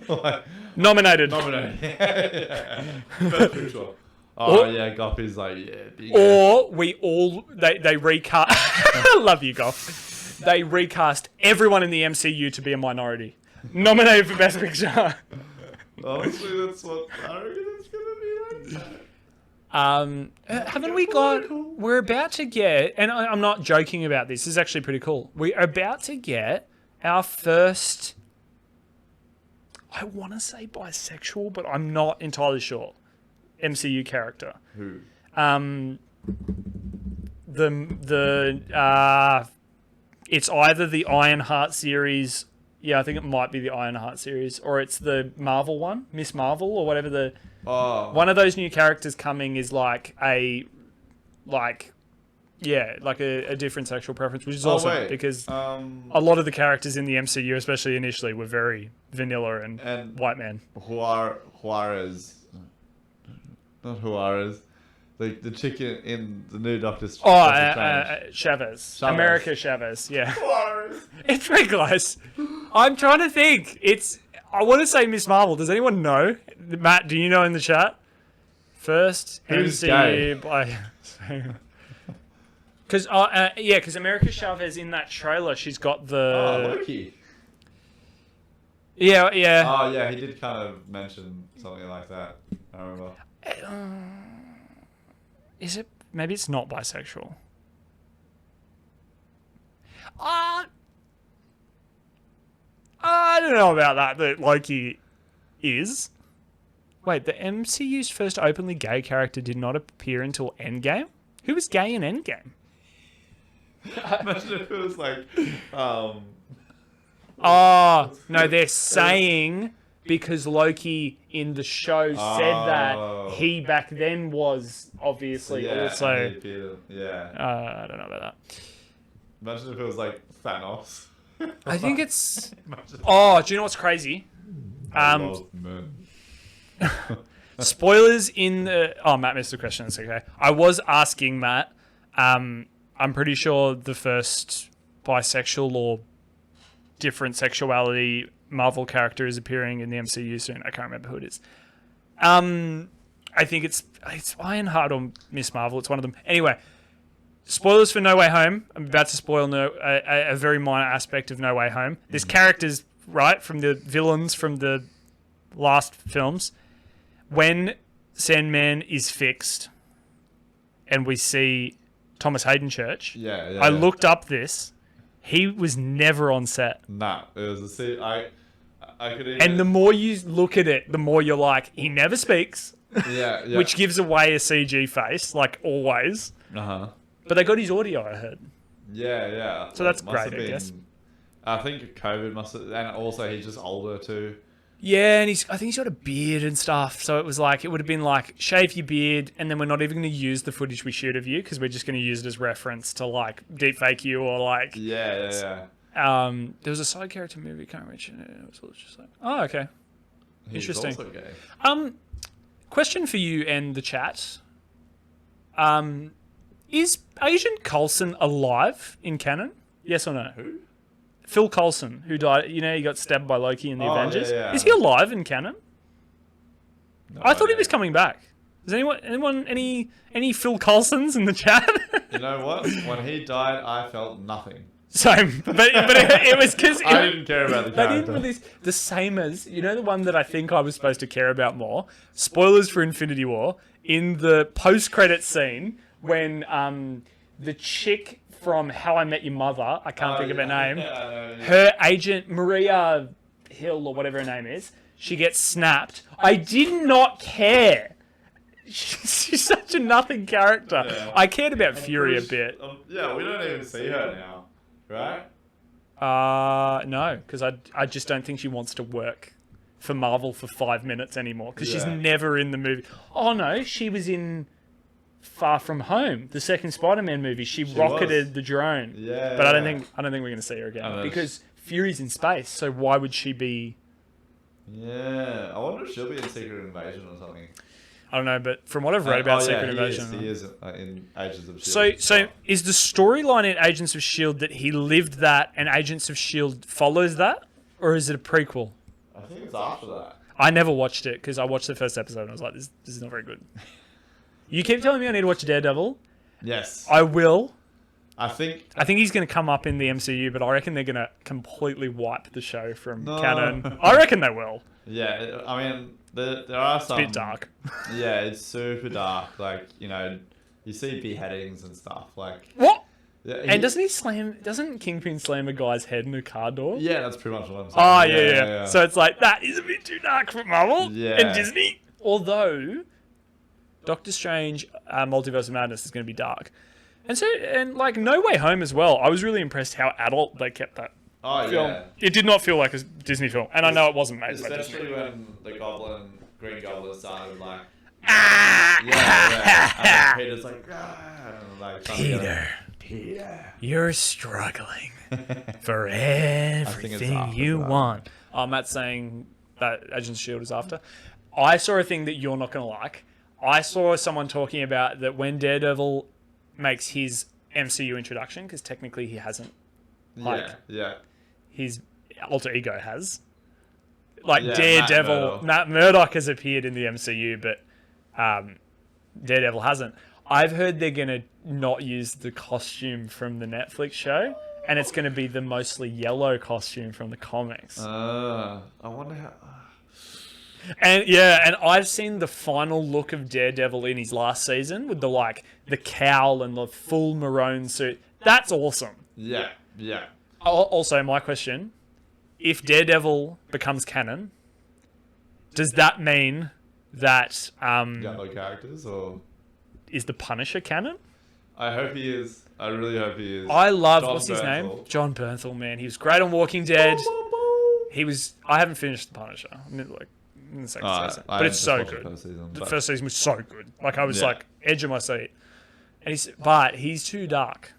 like, nominated. Best picture. Oh yeah, Goffy's like big or we all they recast. I love you, Goff. They recast everyone in the MCU to be a minority, nominated for Best Picture. Honestly, that's what I reckon it's gonna be like. Haven't we got... We're about to get... And I'm not joking about this. This is actually pretty cool. We're about to get our first... I want to say bisexual, but I'm not entirely sure. MCU character. Who? It's either the Ironheart series... Yeah, I think it might be the Ironheart series. Or it's the Marvel one. Miss Marvel or whatever the... Oh. One of those new characters coming is like a different sexual preference, which is awesome because a lot of the characters in the MCU, especially initially, were very vanilla and white man. Juarez, not Juarez, the chicken in the new Doctor's. Chavez, America Chavez, yeah. Juarez. It's very close. I'm trying to think. I want to say Miss Marvel. Does anyone know? Matt, do you know in the chat? First MCU by... Because America Chavez in that trailer, she's got the... Oh, Loki. Yeah. Oh, yeah, he did kind of mention something like that. I remember. Is it... Maybe it's not bisexual. I don't know about that Loki is. Wait, the MCU's first openly gay character did not appear until Endgame? Who was gay in Endgame? Imagine if it was like... no, they're saying because Loki in the show said that he back then was obviously also... I don't know about that. Imagine if it was like Thanos. I think it's... Oh, do you know what's crazy? Spoilers in the... Oh, Matt missed the question. That's okay. I was asking Matt. I'm pretty sure the first bisexual or different sexuality Marvel character is appearing in the MCU soon. I can't remember who it is. I think it's Ironheart or Miss Marvel. It's one of them. Anyway, spoilers for No Way Home. I'm about to spoil a very minor aspect of No Way Home. There's characters, right, from the villains from the last films. When Sandman is fixed and we see Thomas Hayden Church, I looked up this. He was never on set. Nah, it was I could even... And the more you look at it, the more you're like, he never speaks. Yeah. Which gives away a CG face, like always. Uh-huh. But they got his audio, I heard. Yeah. So that's great, I guess. I think COVID must have... And also, he's just older, too. Yeah, and I think he's got a beard and stuff. So it was like, it would have been like, shave your beard, and then we're not even going to use the footage we shoot of you, because we're just going to use it as reference to, like, deepfake you or, like... Yeah. There was a side character movie, can't mention it. It was just like, oh, okay. Interesting. He's also gay. Question for you and the chat. Is Agent Coulson alive in canon? Yes or no? Who? Phil Coulson, who died, he got stabbed by Loki in the Avengers. Yeah. Is he alive in canon? No, I thought he was coming back. Does anyone any Phil Coulsons in the chat? You know what? When he died, I felt nothing. Same, but it was because I didn't care about the they character. didn't release the same as the one that I think I was supposed to care about more. Spoilers for Infinity War in the post-credit scene when the chick from How I Met Your Mother, I can't think of her name, her agent Maria Hill or whatever her name is, she gets snapped. I did not care. She's such a nothing character. Yeah. I cared about Fury a bit. Yeah, we don't even see her now, right? No, because I just don't think she wants to work for Marvel for 5 minutes anymore. Because she's Yeah. never in the movie. Oh no, she was in Far From Home, the second Spider-Man movie. She rocketed the drone. Yeah. But I don't think we're gonna see her again because Fury's in space. So why would she be? Yeah, I wonder if she'll be in Secret Invasion or something. I don't know, but from what I've read about Secret he Invasion, he is in Agents of So S.H.I.E.L.D. is the storyline in Agents of S.H.I.E.L.D. that he lived that and Agents of S.H.I.E.L.D. follows that? Or is it a prequel? I think it's after that. I never watched it because I watched the first episode and I was like, this is not very good. You keep telling me I need to watch Daredevil. Yes. I will. I think he's going to come up in the MCU, but I reckon they're going to completely wipe the show from No. canon. I reckon they will. Yeah, I mean, there are some... It's a bit dark. Yeah, it's super dark. Like, you see beheadings and stuff. Like, What? yeah, And doesn't Kingpin slam a guy's head in a car door? Yeah, that's pretty much what I'm saying. Oh, yeah. So it's like, that is a bit too dark for Marvel Yeah. and Disney. Although, Doctor Strange Multiverse of Madness is going to be dark. And like No Way Home as well. I was really impressed how adult they kept that Oh, film. yeah. It did not feel like a Disney film. And I know it wasn't made by Disney. Especially when the Green Goblin started, like... Ah! Yeah. And Peter's like... And, like Peter, you're struggling for it's everything after you that. want. Matt's saying that Agents of S.H.I.E.L.D. is after. I saw a thing that you're not going to like. I saw someone talking about that when Daredevil makes his MCU introduction, because technically he hasn't. Yeah. His alter ego has. Like Yeah, Daredevil, Matt Murdock has appeared in the MCU, but Daredevil hasn't. I've heard they're going to not use the costume from the Netflix show, and it's going to be the mostly yellow costume from the comics. I wonder how... And I've seen the final look of Daredevil in his last season with the cowl and the full maroon suit. That's awesome. Yeah. Also, my question, if Daredevil becomes canon, does that mean that Got no characters, or... is the Punisher canon? I hope he is. I really hope he is. I love, John what's his name? Bernthal. John Bernthal, man. He was great on Walking Dead. I haven't finished the Punisher. I'm in the second season. But it's so good. The first season was so good. Like, I was edge of my seat. And he's too dark.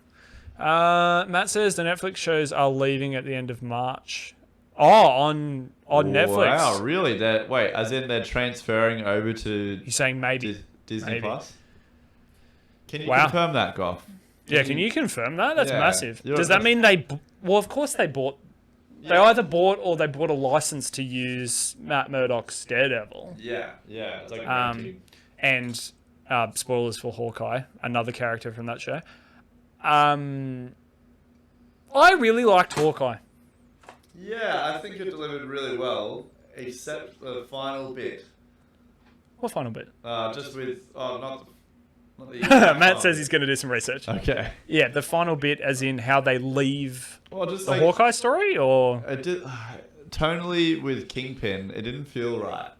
Matt says the Netflix shows are leaving at the end of March. Oh, on Netflix. Wow, really? Wait, as in they're transferring over to He's saying maybe. Disney Maybe. Plus? Can you Wow. confirm that, Goff? Yeah, can you confirm that? That's Yeah. massive. You're- Does that mean well, of course they bought... They either bought or they bought a license to use Matt Murdock's Daredevil. Yeah. It's like And spoilers for Hawkeye, another character from that show. I really liked Hawkeye. Yeah, I think it delivered really well, except the final bit. What final bit? Just with... Oh, not the... Matt says he's going to do some research. Okay. Yeah, the final bit as in how they leave Well, just the Hawkeye story, or... It did... Tonally, with Kingpin, it didn't feel right.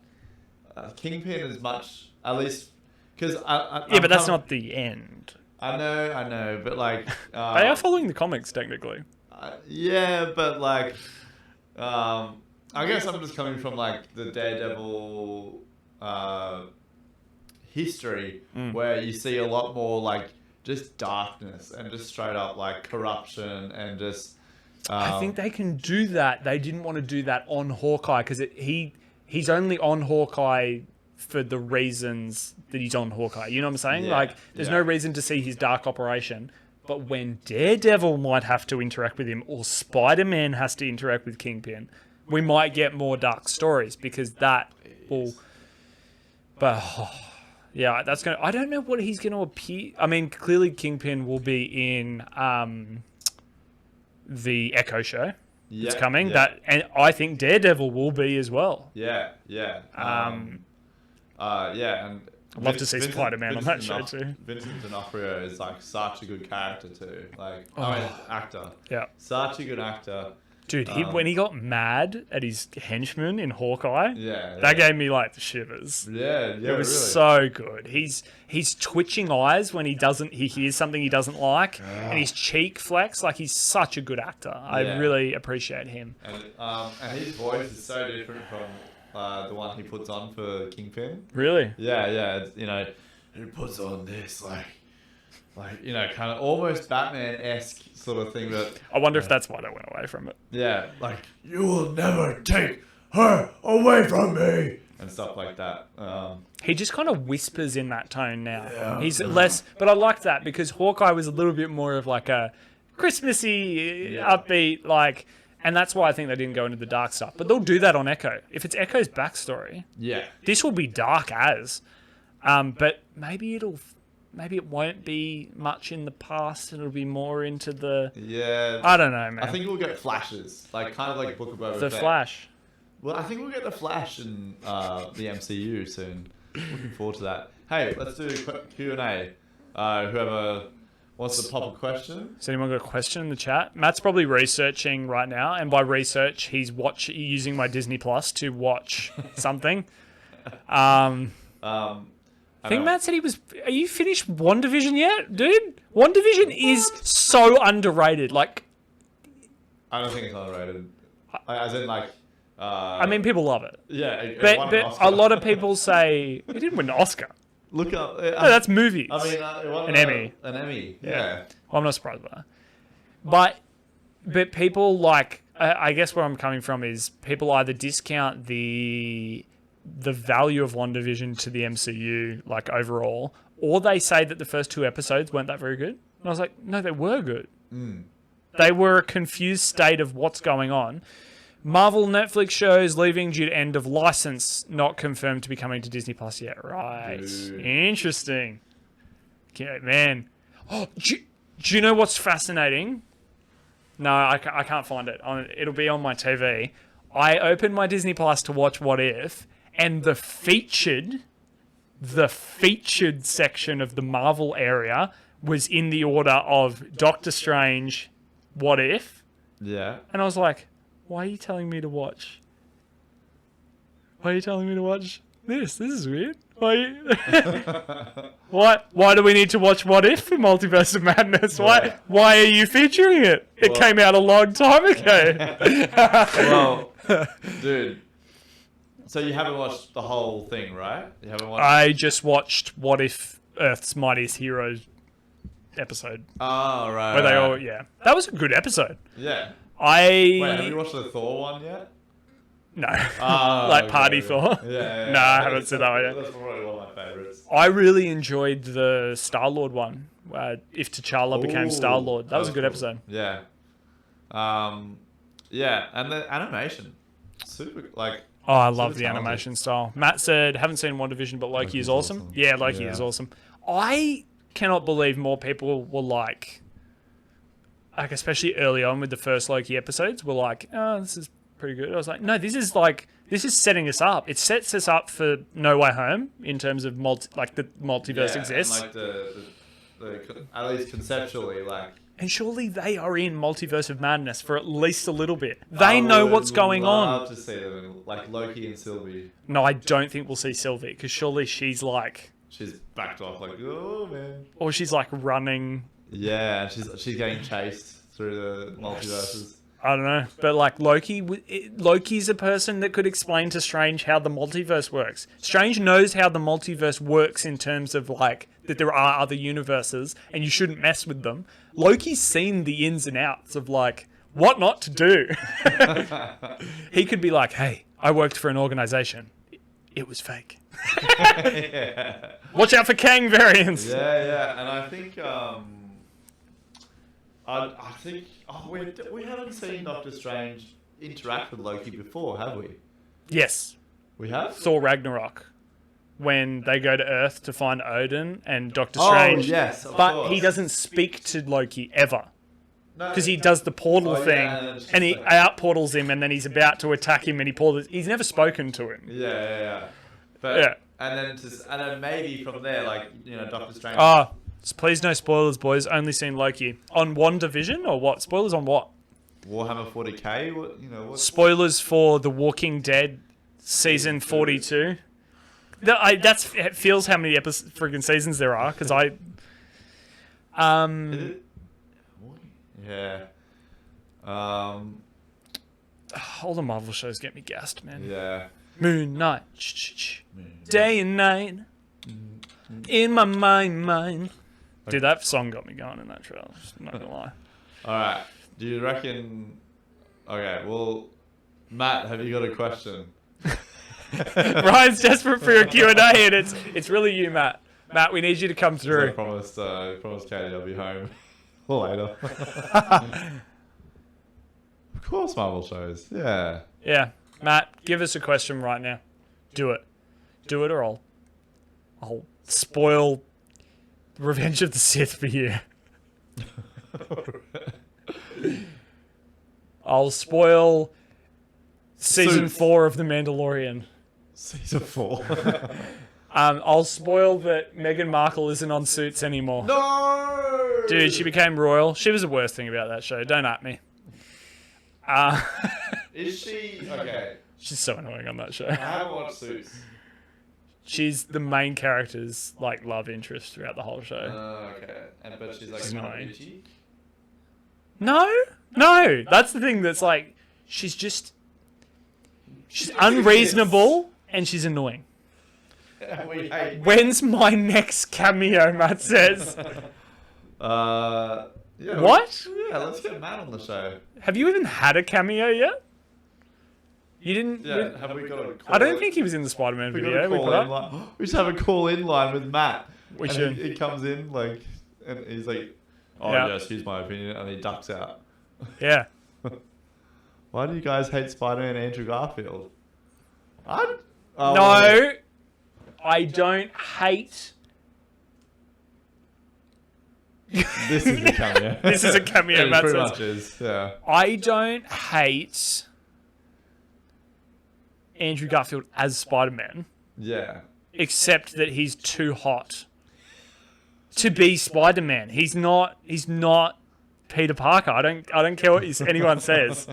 Kingpin is much... At least... Because Yeah, but that's not the end. I know, but like... They are following the comics, technically. Yeah, but like... I guess I'm just coming from like the Daredevil history, where you see a lot more like just darkness and just straight up like corruption and just... I think they can do that. They didn't want to do that on Hawkeye because he's only on Hawkeye for the reasons that he's on Hawkeye. You know what I'm saying? Yeah, There's no reason to see his dark operation. But when Daredevil might have to interact with him, or Spider-Man has to interact with Kingpin, we might get more dark stories because that will... But, yeah, that's going to... I don't know what he's going to appear... I mean, clearly Kingpin will be in... the Echo show that's Yeah, coming. yeah. And I think Daredevil will be as well. Yeah. And I'd love to see Spider-Man on that show too. Vincent D'Onofrio is like such a good character too. Like, actor. Yeah. Such a good actor. Dude, when he got mad at his henchman in Hawkeye, Yeah. that gave me like the shivers. Yeah. It was really. so good. He's twitching eyes when he hears something he doesn't like, and his cheek flex. Like, he's such a good actor. I really appreciate him. And his voice is so different from the one he puts on for Kingpin. Really? Yeah. It's, he puts on this like kind of almost Batman-esque sort of thing. But I wonder if that's why they went away from it. yeah, like, you will never take her away from me and stuff like that. He just kind of whispers in that tone now. He's less, but I like that because Hawkeye was a little bit more of like a Christmassy, upbeat, like, and that's why I think they didn't go into the dark stuff. But they'll do that on Echo. If it's Echo's backstory, this will be dark as, but maybe it won't be much in the past. It'll be more into the... Yeah. I don't know, man. I think we'll get flashes, like kind of like Book of Boba Fett. The Flash. Well, I think we'll get the Flash in the MCU soon. Looking forward to that. Hey, let's do Q&A. Whoever wants to pop a question. Has anyone got a question in the chat? Matt's probably researching right now, and by research, he's using my Disney Plus to watch something. I think Matt said he was... Are you finished WandaVision yet, dude? WandaVision is so underrated. Like, I don't think it's underrated. As in, like... I mean, people love it. Yeah, it But won an Oscar. a lot of people say... It didn't win an Oscar. Look up... No, that's movies. I mean, it won An Emmy. An Emmy, Well, I'm not surprised by that. But people, like... I guess where I'm coming from is people either discount the value of WandaVision to the MCU, like, overall, or they say that the first 2 episodes weren't that very good. And I was like, no, they were good. They were a confused state of what's going on. Marvel Netflix shows leaving due to end of license, not confirmed to be coming to Disney Plus yet. Right. Dude. Interesting. Okay, man. Oh, do you know what's fascinating? No, I can't find it. It'll be on my TV. I opened my Disney Plus to watch What If, and the featured section of the Marvel area was in the order of Doctor Strange, What If, Yeah. and I was like, why are you telling me to watch? Why are you telling me to watch this? This is weird. Why do we need to watch What If for Multiverse of Madness? Yeah. Why are you featuring it? It came out a long time ago. Well, dude. So you haven't watched the whole thing, right? You haven't watched... I just watched What If Earth's Mightiest Heroes episode. Oh, right. Where they all, that was a good episode. Yeah. Wait, have you watched the Thor one yet? No. Oh, Like okay, Party okay. Thor? Yeah. No, I haven't seen that one yet. That's probably one of my favorites. I really enjoyed the Star-Lord one. If T'Challa became Star-Lord. That was a good cool. episode. Yeah. Yeah, and the animation. Super, like... Oh, I love the talented. animation style. Matt said, haven't seen WandaVision, but Loki is awesome. Yeah, Loki is awesome. I cannot believe more people were like, especially early on with the first Loki episodes, were like, oh, this is pretty good. I was like, no, this is setting us up. It sets us up for No Way Home in terms of the multiverse exists. And like the at least conceptually, like... And surely they are in Multiverse of Madness for at least a little bit. They know what's going on. I would love to see them in, like, Loki and Sylvie. No, I don't think we'll see Sylvie, because surely she's like... She's backed off, like, oh, man. Or she's like running... Yeah, and she's getting chased through the multiverses. I don't know. But like Loki's a person that could explain to Strange how the multiverse works. Strange knows how the multiverse works in terms of like that there are other universes and you shouldn't mess with them. Loki's seen the ins and outs of like what not to do. He could be like, hey, I worked for an organization. It was fake. Yeah. Watch out for Kang variants. Yeah, and I think we haven't seen Doctor Strange interact with Loki before, have we? Yes. We have? Thor Ragnarok. When they go to Earth to find Odin and Doctor Strange. Oh, yes. Of but course. he doesn't speak to Loki ever. because he does the portal thing, yeah, and he out portals him, and then he's about to attack him, and he portals. He's never spoken to him. Yeah. But, Yeah. And then maybe from there, like, Doctor Strange. Please no spoilers, boys. Only seen Loki on WandaVision or what? Spoilers on what? Warhammer 40k. What? Spoilers for The Walking Dead season 42. It feels how many friggin' seasons there are because I. Yeah. All the Marvel shows get me gassed, man. Yeah. Moon Knight, day and night, in my mind. Dude, that song got me going in that trailer. I'm not gonna lie. All right. Do you reckon? Okay. Well, Matt, have you got a question? Ryan's desperate for a Q&A, and it's really you, Matt. Matt, we need you to come through. I promised Katie I'll be home later. Of course, Marvel shows. Yeah. Yeah, Matt, give us a question right now. Do it, or I'll spoil Revenge of the Sith for you. I'll spoil season 4 of The Mandalorian. Season 4. I'll spoil that Meghan Markle isn't on Suits anymore. No! Dude, she became royal. She was the worst thing about that show. Don't at me. Is she... Okay. She's so annoying on that show. I haven't watched Suits. She's the main character's love interest throughout the whole show. Okay. But she's She's kind of annoying. bitchy? No. That's the thing that's she's unreasonable and she's annoying. We hate. When's my next cameo, Matt says. Yeah, What? Yeah, let's get Matt on the show. Have you even had a cameo yet? You didn't? Yeah, have we got a call? I don't think he was in the Spider-Man video. We should have a call-in line with Matt. We and should. He comes in, and he's like, oh, Yeah. yes, here's my opinion, and he ducks out. Yeah. Why do you guys hate Spider-Man and Andrew Garfield? No, I don't hate... This is a cameo. This is a cameo, It Matt pretty says. much is, yeah. I don't hate Andrew Garfield as Spider-Man, Yeah. except that he's too hot to be Spider-Man. He's not Peter Parker. I don't care what anyone says.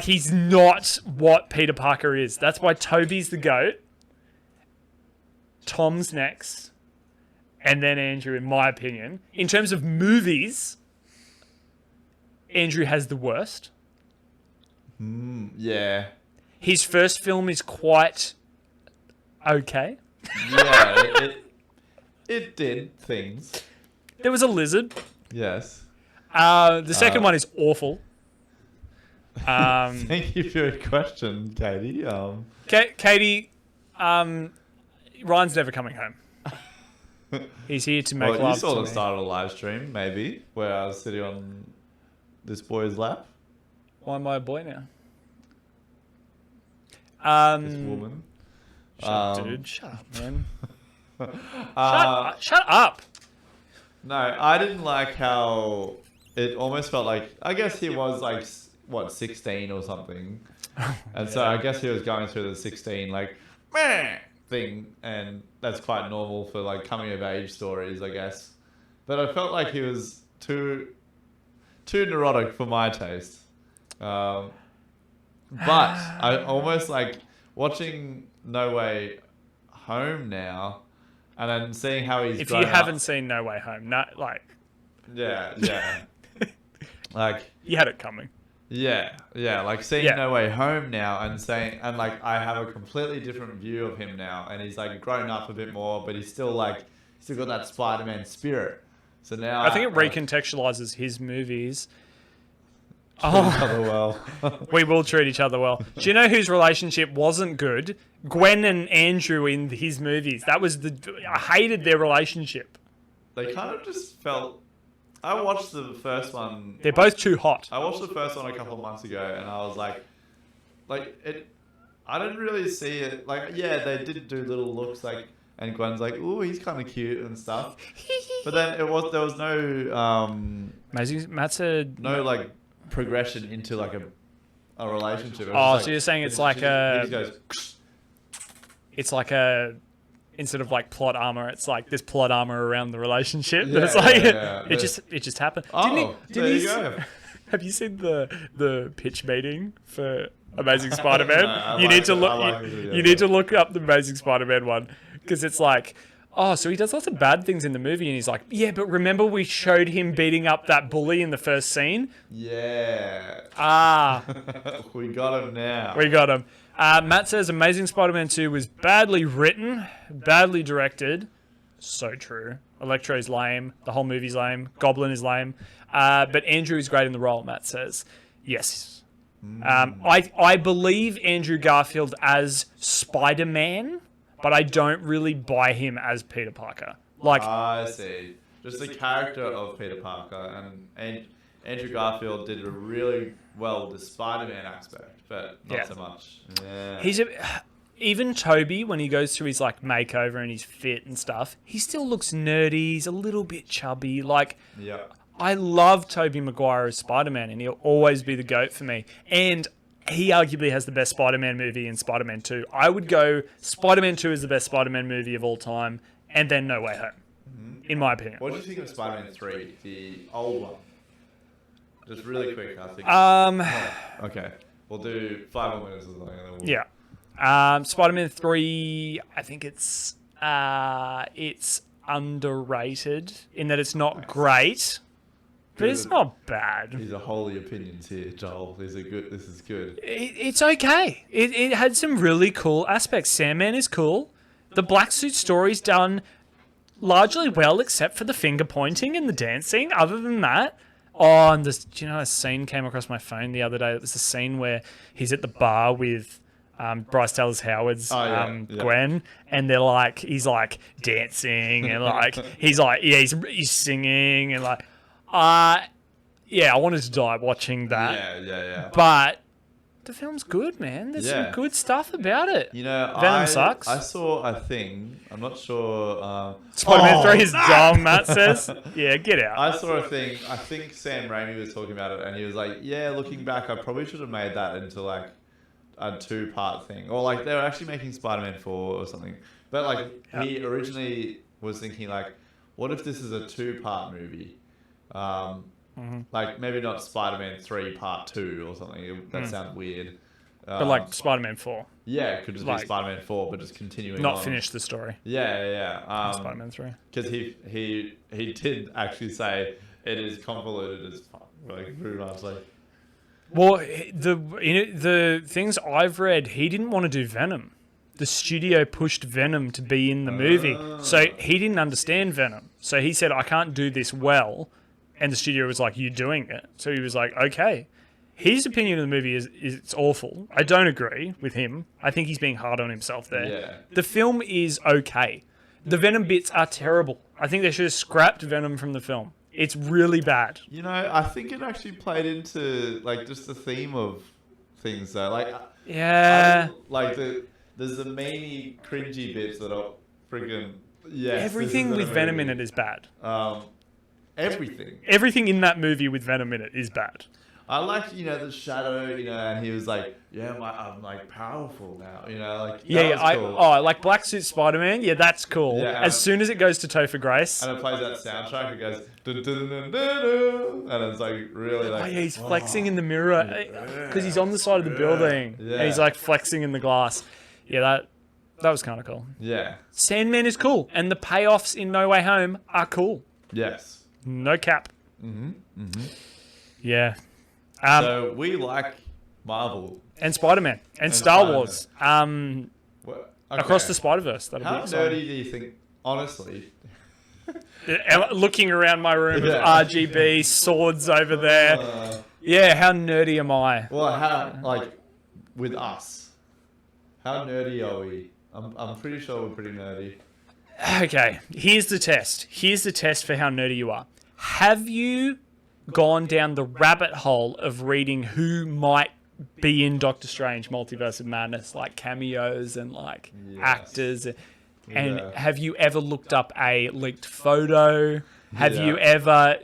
He's not what Peter Parker is. That's why Toby's the GOAT. Tom's next. And then Andrew, in my opinion. In terms of movies, Andrew has the worst. Yeah. His first film is quite okay. Yeah, it did things. There was a lizard. Yes. The second one is awful. Thank you for your question, Katie. Katie, Ryan's never coming home. He's here to make love you saw to the me. start of the live stream, maybe, where I was sitting on this boy's lap. Why am I a boy now? This woman. Shut up, dude. Shut up, man. Uh, Shut up. No, I didn't like how it almost felt like, I guess he was 16 or something. And so I guess he was going through the 16, meh thing. And that's quite normal for coming of age stories, I guess. But I felt like he was too neurotic for my taste. But I almost watching No Way Home now, and then seeing how he's. If you haven't seen No Way Home, yeah, you had it coming. Yeah, seeing Yeah. No Way Home now and saying, and I have a completely different view of him now, and he's grown up a bit more, but he's still still got that Spider-Man spirit. So now I think it recontextualizes his movies. Each other well. We will treat each other well. Do you know whose relationship wasn't good? Gwen and Andrew in his movies. I hated their relationship. They kind of just felt. I watched the first one. They're both too hot. I watched the first one a couple of months ago, and I was it. I didn't really see it. Yeah, they did do little looks, and Gwen's like, "Ooh, he's kind of cute and stuff." But then there was no Amazing. Matt said no like progression into like a relationship. Oh, so you're saying it's like he just goes, it's like a instead of like plot armor, it's like this plot armor around the relationship. It's like it just happened. Oh, there you go. Have you seen the pitch meeting for Amazing Spider-Man? You need to look up the Amazing Spider-Man one because it's like, oh, so he does lots of bad things in the movie, and he's like, yeah, but remember we showed him beating up that bully in the first scene? Yeah. We got him now. We got him. Matt says Amazing Spider-Man 2 was badly written, badly directed. So true. Electro's lame. The whole movie's lame. Goblin is lame. But Andrew is great in the role, Matt says. Yes. I believe Andrew Garfield as Spider-Man, but I don't really buy him as Peter Parker. Like, I see. Just the character of Peter Parker, and Andrew Garfield did a really well with the Spider-Man aspect, but not so much. Yeah. Even Toby, when he goes through his like makeover and he's fit and stuff, he still looks nerdy. He's a little bit chubby. Like, I love Tobey Maguire as Spider-Man, and he'll always be the GOAT for me. And he arguably has the best Spider-Man movie in Spider-Man 2. I would go Spider-Man 2 is the best Spider-Man movie of all time, and then No Way Home, in my opinion. What do you think of Spider-Man 3, the old one? Just really quick, I think. Okay. We'll do 5 more minutes or something. Yeah. Spider-Man 3, I think it's underrated in that it's not great, but it's not bad. These are holy opinions here, Joel. This is good. It's okay. It had some really cool aspects. Sandman is cool. The black suit story's done largely well, except for the finger pointing and the dancing. Other than that, and do you know a scene came across my phone the other day? It was the scene where he's at the bar with Bryce Dallas Howard's Gwen, and they're like, he's like dancing and like he's singing and like, I wanted to die watching that. Yeah. But the film's good, man. There's some good stuff about it. You know, Venom sucks. I saw a thing. I'm not sure. Spider-Man 3 is dumb, Matt says. Yeah, get out. I saw a thing. I think Sam Raimi was talking about it, and he was like, "Yeah, looking back, I probably should have made that into like a 2-part thing, or like they were actually making Spider-Man 4 or something." But like he originally was thinking like, "What if this is a 2-part movie?" Like maybe not Spider-Man 3 Part 2 or something. That sounds weird. But like Spider-Man 4. Yeah, it could just be Spider-Man 4, but just continuing not on. finish the story. Yeah. Spider-Man 3. Because he did actually say it is convoluted as fuck. Like pretty much like. Well, the things I've read, he didn't want to do Venom. The studio pushed Venom to be in the movie, so he didn't understand Venom. So he said, "I can't do this well." And the studio was like, "You're doing it." So he was like, "Okay." His opinion of the movie is it's awful. I don't agree with him. I think he's being hard on himself there. Yeah. The film is okay. The Venom bits are terrible. I think they should have scrapped Venom from the film. It's really bad. You know, I think it actually played into like just the theme of things though. Like there's the meany, cringy bits that are freaking Everything with Venom in it is bad. Everything in that movie with Venom in it is bad. I liked, the shadow, and he was like, I'm like powerful now, cool. Like Black Suit Spider-Man, that's cool. Yeah, as soon as it goes to Topher Grace. And it plays that soundtrack, it goes, dun, dun, dun, dun, dun, and it's like really like... he's flexing in the mirror, because he's on the side of the building, and he's like flexing in the glass. Yeah, that was kind of cool. Yeah. Sandman is cool, and the payoffs in No Way Home are cool. Yes. No cap. Yeah. So we like Marvel and Spider-Man and Star Wars. Across the Spider-Verse. How nerdy do you think? Honestly, looking around my room with RGB swords over there. How nerdy am I? Well, how with us? How nerdy are we? I'm pretty sure we're pretty nerdy. Okay, here's the test. Here's the test for how nerdy you are. Have you gone down the rabbit hole of reading who might be in Doctor Strange Multiverse of Madness, like cameos and like actors? And Yeah. have you ever looked up a leaked photo? Have you ever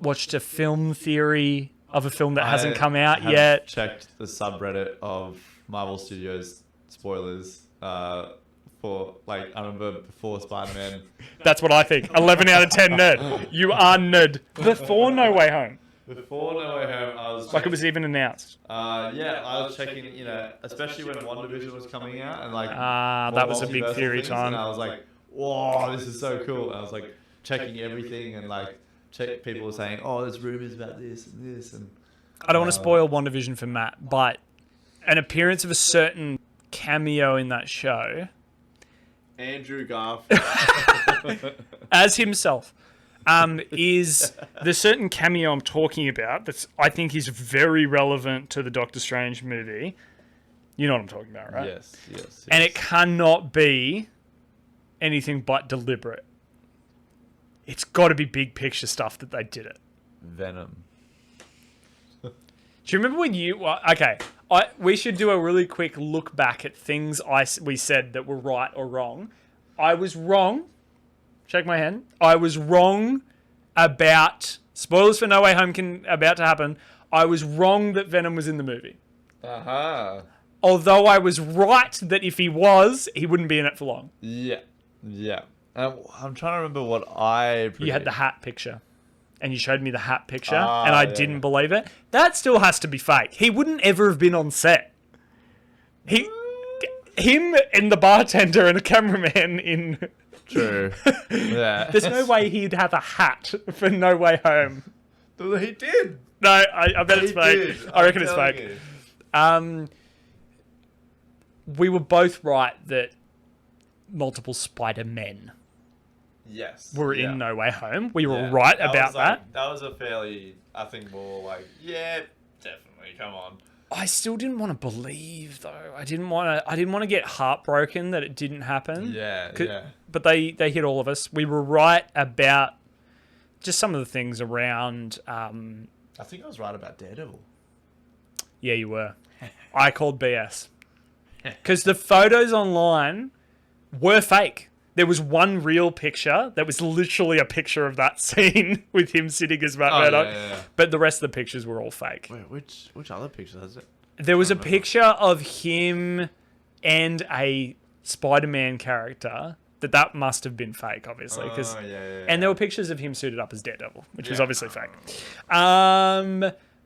watched a film theory of a film that hasn't come out yet? Checked the subreddit of Marvel Studios spoilers for, like, I remember before Spider-Man. That's what I think. 11 out of 10 nerd. You are nerd. Before No Way Home. Before No Way Home, I was Like it was even announced. I was checking, especially when WandaVision was coming out and like that was a big multiversal theory things, time. and I was like, whoa, this is so cool. And I was like checking everything and like people were saying, oh, there's rumors about this and this, and I don't want to spoil WandaVision for Matt, but an appearance of a certain cameo in that show Andrew Garfield as himself is the certain cameo I'm talking about that I think is very relevant to the Doctor Strange movie. You know what I'm talking about, right? Yes. And it cannot be anything but deliberate. It's got to be big picture stuff that they did it. Venom. Do you remember when we should do a really quick look back at things we said that were right or wrong. I was wrong. Shake my hand. I was wrong about spoilers for No Way Home about to happen. I was wrong that Venom was in the movie. Although I was right that if he was, he wouldn't be in it for long. Yeah. I'm trying to remember what I predicted. You had the hat picture. And you showed me the hat picture, and I didn't believe it. That still has to be fake. He wouldn't ever have been on set. Him and the bartender and the cameraman in... True. Yeah. There's no way he'd have a hat for No Way Home. He did. No, I bet it's fake. I reckon it's fake. We were both right that multiple Spider-Men were in No Way Home. We were right about that. That was a fairly, I think, more like, yeah, definitely, come on. I still didn't want to believe, though. I didn't want to get heartbroken that it didn't happen. Yeah. But they hit all of us. We were right about just some of the things around... I think I was right about Daredevil. Yeah, you were. I called BS. Because the photos online were fake. There was one real picture that was literally a picture of that scene with him sitting as Matt Murdock. Yeah. But the rest of the pictures were all fake. Wait, which other picture is it? There was a picture of him and a Spider-Man character that must have been fake, obviously. And there were pictures of him suited up as Daredevil, which was obviously fake.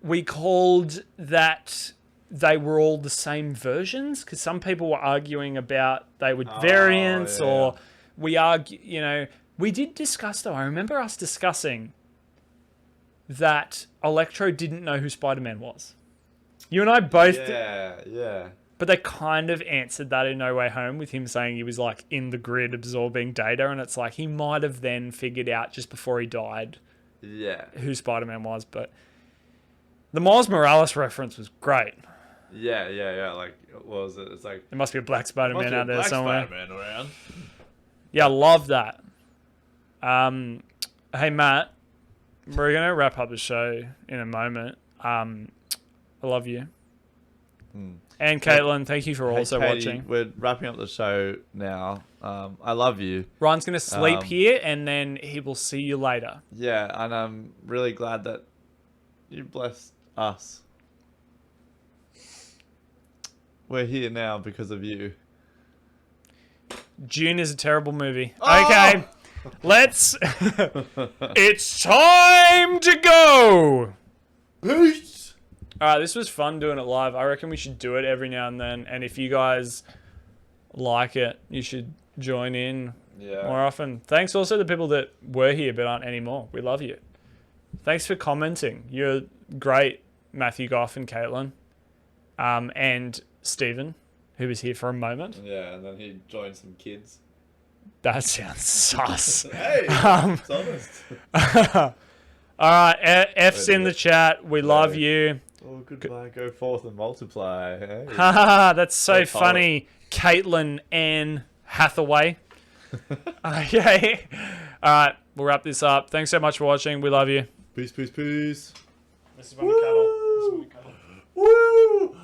We called that they were all the same versions because some people were arguing about they were variants or... We argue, we did discuss though. I remember us discussing that Electro didn't know who Spider-Man was. You and I both. Yeah. But they kind of answered that in No Way Home with him saying he was like in the grid absorbing data, and it's like he might have then figured out just before he died. Yeah. Who Spider-Man was, but the Miles Morales reference was great. Yeah. Like, what was it? It's like there must be a black Spider-Man out there somewhere. Spider-Man around. Yeah, I love that. Hey, Matt, we're going to wrap up the show in a moment. I love you. And Caitlin, thank you for also Katie, watching. We're wrapping up the show now. I love you. Ryan's going to sleep here, and then he will see you later. Yeah, and I'm really glad that you blessed us. We're here now because of you. June is a terrible movie. Okay, let's... It's time to go! Peace! Alright, this was fun doing it live. I reckon we should do it every now and then. And if you guys like it, you should join in more often. Thanks also to the people that were here but aren't anymore. We love you. Thanks for commenting. You're great, Matthew Goff and Caitlin. And Stephen, who was here for a moment. Yeah, and then he joined some kids. That sounds sus. Hey, it's honest. Alright, F's in the chat. We love you. Oh, goodbye. Go forth and multiply. Hey. Haha, that's so funny. Caitlin Ann Hathaway. Okay. Alright, we'll wrap this up. Thanks so much for watching. We love you. Peace. This is when we cuddle. Woo!